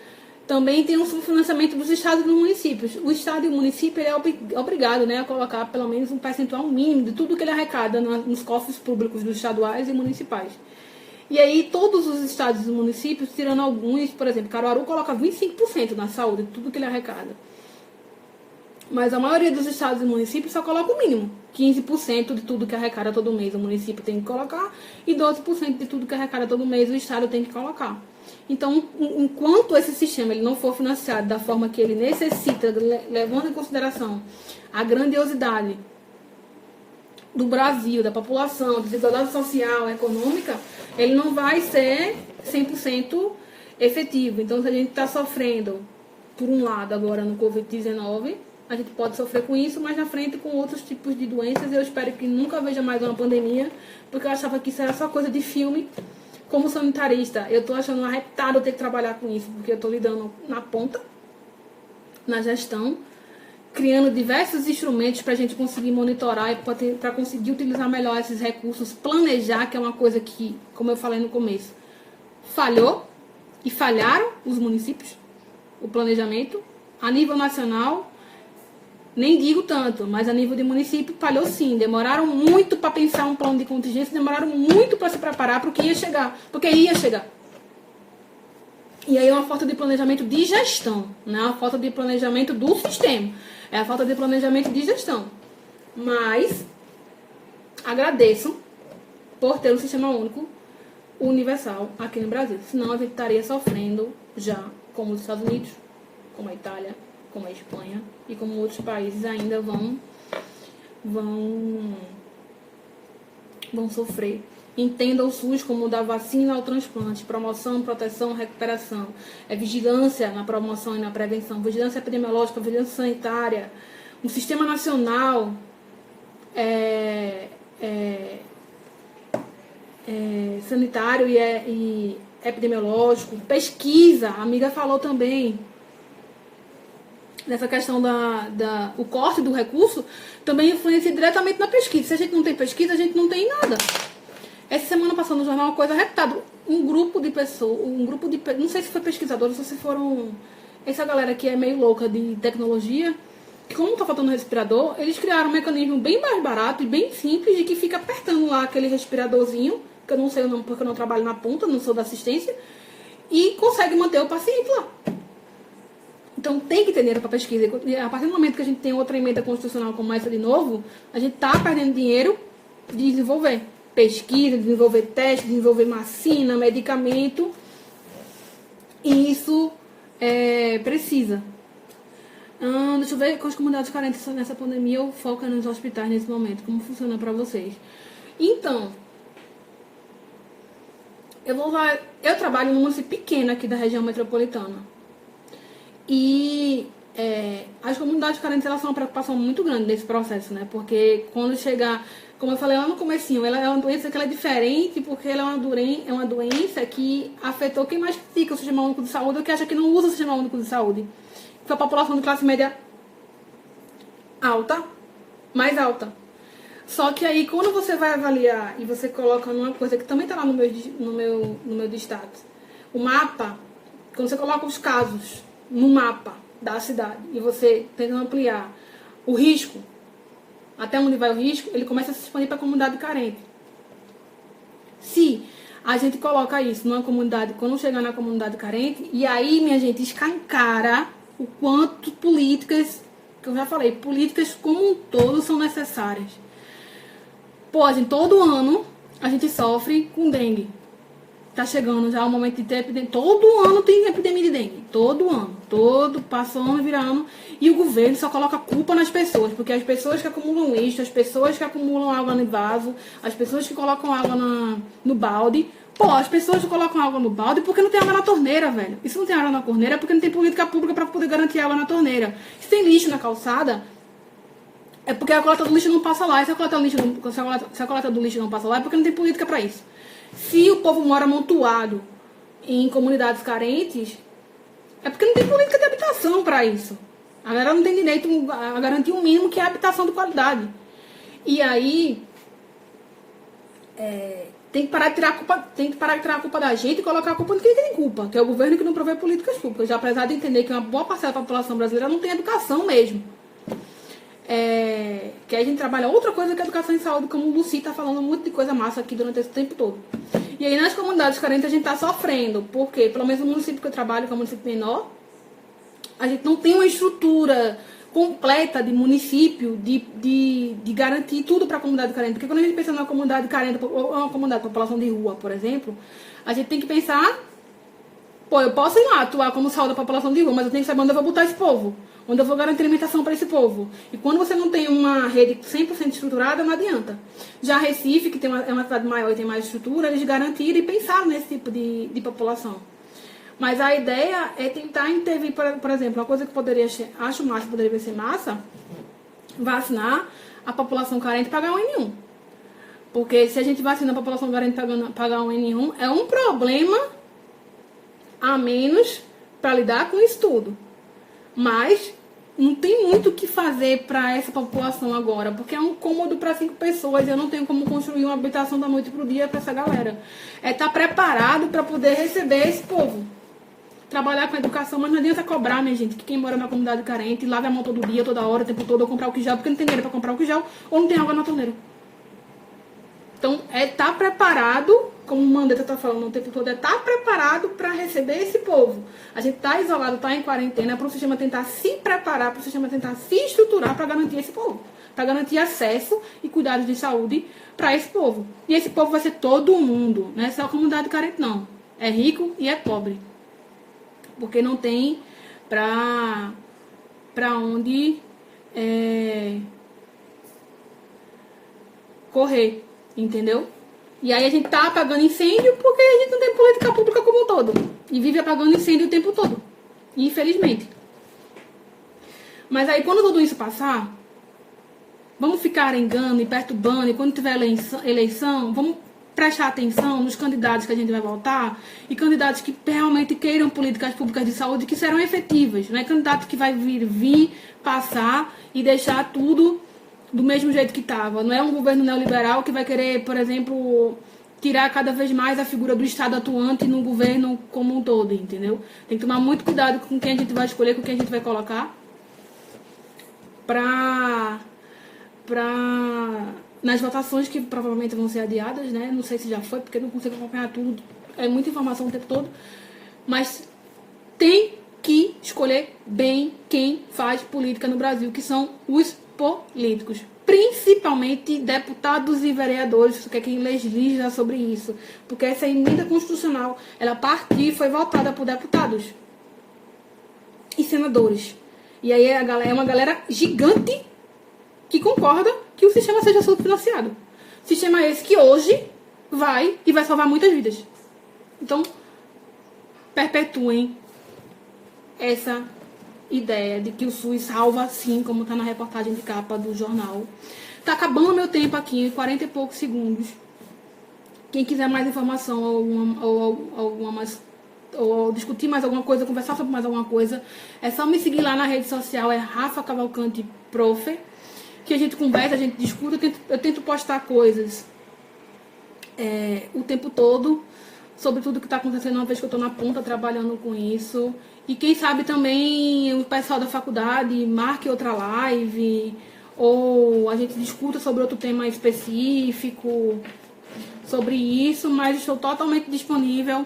A: Também tem um subfinanciamento dos estados e dos municípios. O estado e o município ele é obrigado, né, a colocar pelo menos um percentual mínimo de tudo que ele arrecada nos cofres públicos dos estaduais e municipais. E aí todos os estados e municípios, tirando alguns, por exemplo, Caruaru coloca 25% na saúde, de tudo que ele arrecada. Mas a maioria dos estados e municípios só coloca o mínimo. 15% de tudo que arrecada todo mês o município tem que colocar e 12% de tudo que arrecada todo mês o estado tem que colocar. Então, enquanto esse sistema ele não for financiado da forma que ele necessita, levando em consideração a grandiosidade do Brasil, da população, da desigualdade social, econômica, ele não vai ser 100% efetivo. Então, se a gente está sofrendo, por um lado, agora no Covid-19, a gente pode sofrer com isso, mas na frente com outros tipos de doenças. Eu espero que nunca veja mais uma pandemia, porque eu achava que isso era só coisa de filme. Como sanitarista, eu estou achando arretado eu ter que trabalhar com isso, porque eu estou lidando na ponta, na gestão, criando diversos instrumentos para a gente conseguir monitorar e para conseguir utilizar melhor esses recursos, planejar, que é uma coisa que, como eu falei no começo, falhou e falharam os municípios, o planejamento, a nível nacional. Nem digo tanto, mas a nível de município falhou sim. Demoraram muito para pensar um plano de contingência, demoraram muito para se preparar para o que ia chegar, porque ia chegar. E aí é uma falta de planejamento de gestão, não é uma falta de planejamento do sistema, é a falta de planejamento de gestão. Mas agradeço por ter um sistema único, universal aqui no Brasil. Senão a gente estaria sofrendo já, como os Estados Unidos, como a Itália, como a Espanha e como outros países ainda vão sofrer. Entenda o SUS como da vacina ao transplante, promoção, proteção, recuperação, vigilância na promoção e na prevenção, vigilância epidemiológica, vigilância sanitária, um sistema nacional sanitário e epidemiológico, pesquisa, a amiga falou também, nessa questão o corte do recurso também influencia diretamente na pesquisa. Se a gente não tem pesquisa, a gente não tem nada. Essa semana passou no jornal uma coisa arretada. Um grupo de pessoas, não sei se foi pesquisadores ou se foram essa galera que é meio louca de tecnologia, que como tá faltando respirador, eles criaram um mecanismo bem mais barato e bem simples de que fica apertando lá aquele respiradorzinho, que eu não sei o nome porque eu não trabalho na ponta, não sou da assistência, e consegue manter o paciente lá. Então tem que ter dinheiro para pesquisa. E a partir do momento que a gente tem outra emenda constitucional como essa de novo, a gente está perdendo dinheiro de desenvolver pesquisa, desenvolver teste, desenvolver vacina, medicamento. E isso precisa. Deixa eu ver com as comunidades carentes nessa pandemia ou foca nos hospitais nesse momento. Como funciona para vocês? Então, eu trabalho num município pequeno aqui da região metropolitana. E as comunidades carentes, elas são uma preocupação muito grande nesse processo, né? Porque quando chegar, como eu falei lá no comecinho, ela é uma doença que ela é diferente, porque ela é uma doença que afetou quem mais critica o Sistema Único de Saúde ou que acha que não usa o Sistema Único de Saúde. Que é a população de classe média alta, mais alta. Só que aí, quando você vai avaliar e você coloca numa coisa que também está lá no meu destaque, o mapa, quando você coloca os casos no mapa da cidade e você tenta ampliar o risco, até onde vai o risco, ele começa a se expandir para a comunidade carente. Se a gente coloca isso numa comunidade, quando chegar na comunidade carente, e aí, minha gente, escancara o quanto políticas, que eu já falei, políticas como um todo são necessárias. Pô, gente, todo ano a gente sofre com dengue. Tá chegando já o momento de ter epidemia. Todo ano tem epidemia de dengue. Todo ano. Passa ano, vira ano. E o governo só coloca culpa nas pessoas. Porque as pessoas que acumulam lixo, as pessoas que acumulam água no vaso, as pessoas que colocam água no balde. Pô, as pessoas que colocam água no balde porque não tem água na torneira, velho. E se não tem água na torneira é porque não tem política pública para poder garantir água na torneira. Se tem lixo na calçada, é porque a coleta do lixo não passa lá. E se a coleta do lixo não passa lá, é porque não tem política para isso. Se o povo mora amontoado em comunidades carentes, é porque não tem política de habitação para isso. A galera não tem direito a garantir um mínimo que é a habitação de qualidade. E aí, tem que parar de tirar a culpa da gente e colocar a culpa de quem tem culpa, que é o governo que não provê políticas públicas. Já apesar de entender que uma boa parcela da população brasileira não tem educação mesmo. Que a gente trabalha outra coisa que a educação e saúde, como o Lucy está falando muito de coisa massa aqui durante esse tempo todo. E aí nas comunidades carentes a gente está sofrendo, porque pelo menos no município que eu trabalho, que é um município menor, a gente não tem uma estrutura completa de município de garantir tudo para a comunidade carente. Porque quando a gente pensa numa comunidade carente, ou uma comunidade de população de rua, por exemplo, a gente tem que pensar, pô, eu posso ir lá atuar como saúde da população de rua, mas eu tenho que saber onde eu vou botar esse povo, onde eu vou garantir alimentação para esse povo. E quando você não tem uma rede 100% estruturada, não adianta. Já Recife, que é uma cidade maior e tem mais estrutura, eles garantiram e pensaram nesse tipo de população. Mas a ideia é tentar intervir, por exemplo, uma coisa que acho massa, poderia ser massa, vacinar a população carente para H1N1. Porque se a gente vacina a população carente para H1N1, é um problema a menos para lidar com isso tudo. Mas não tem muito o que fazer para essa população agora, porque é um cômodo para 5 pessoas e eu não tenho como construir uma habitação da noite para o dia para essa galera. É estar preparado para poder receber esse povo. Trabalhar com educação, mas não adianta cobrar, minha gente, que quem mora na comunidade carente lava a mão todo dia, toda hora, o tempo todo, ou comprar o gel, porque não tem dinheiro para comprar o gel, ou não tem água na torneira. Então, é estar preparado, como o Mandetta está falando o tempo todo, é estar preparado para receber esse povo. A gente está isolado, está em quarentena, para o sistema tentar se preparar, para o sistema tentar se estruturar para garantir esse povo, para garantir acesso e cuidados de saúde para esse povo. E esse povo vai ser todo mundo, não é só a comunidade carente, não. É rico e é pobre. Porque não tem para onde correr, entendeu? E aí a gente tá apagando incêndio porque a gente não tem política pública como um todo. E vive apagando incêndio o tempo todo. Infelizmente. Mas aí quando tudo isso passar, vamos ficar arengando e perturbando, e quando tiver eleição, vamos prestar atenção nos candidatos que a gente vai votar e candidatos que realmente queiram políticas públicas de saúde que serão efetivas, não é candidato que vai vir, passar e deixar tudo do mesmo jeito que estava. Não é um governo neoliberal que vai querer, por exemplo, tirar cada vez mais a figura do Estado atuante no governo como um todo, entendeu? Tem que tomar muito cuidado com quem a gente vai escolher, com quem a gente vai colocar nas votações que provavelmente vão ser adiadas, né? Não sei se já foi, porque eu não consigo acompanhar tudo. É muita informação o tempo todo. Mas tem que escolher bem quem faz política no Brasil, que são os políticos. Principalmente deputados e vereadores, que é quem legisla sobre isso. Porque essa emenda constitucional, ela partiu e foi votada por deputados e senadores. E aí é uma galera gigante que concorda que o sistema seja subfinanciado. Sistema esse que hoje vai salvar muitas vidas. Então, perpetuem essa ideia de que o SUS salva sim, como está na reportagem de capa do jornal. Tá acabando meu tempo aqui, 40 e poucos segundos. Quem quiser mais informação ou discutir mais alguma coisa, conversar sobre mais alguma coisa, é só me seguir lá na rede social, é Rafa Cavalcante Profe, que a gente conversa, a gente discute, eu tento postar coisas o tempo todo sobre tudo que está acontecendo, uma vez que eu estou na ponta trabalhando com isso. E quem sabe também o pessoal da faculdade marque outra live, ou a gente discuta sobre outro tema específico, sobre isso, mas estou totalmente disponível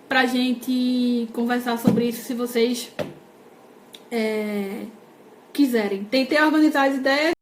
A: para a gente conversar sobre isso, se vocês quiserem. Tentei organizar as ideias.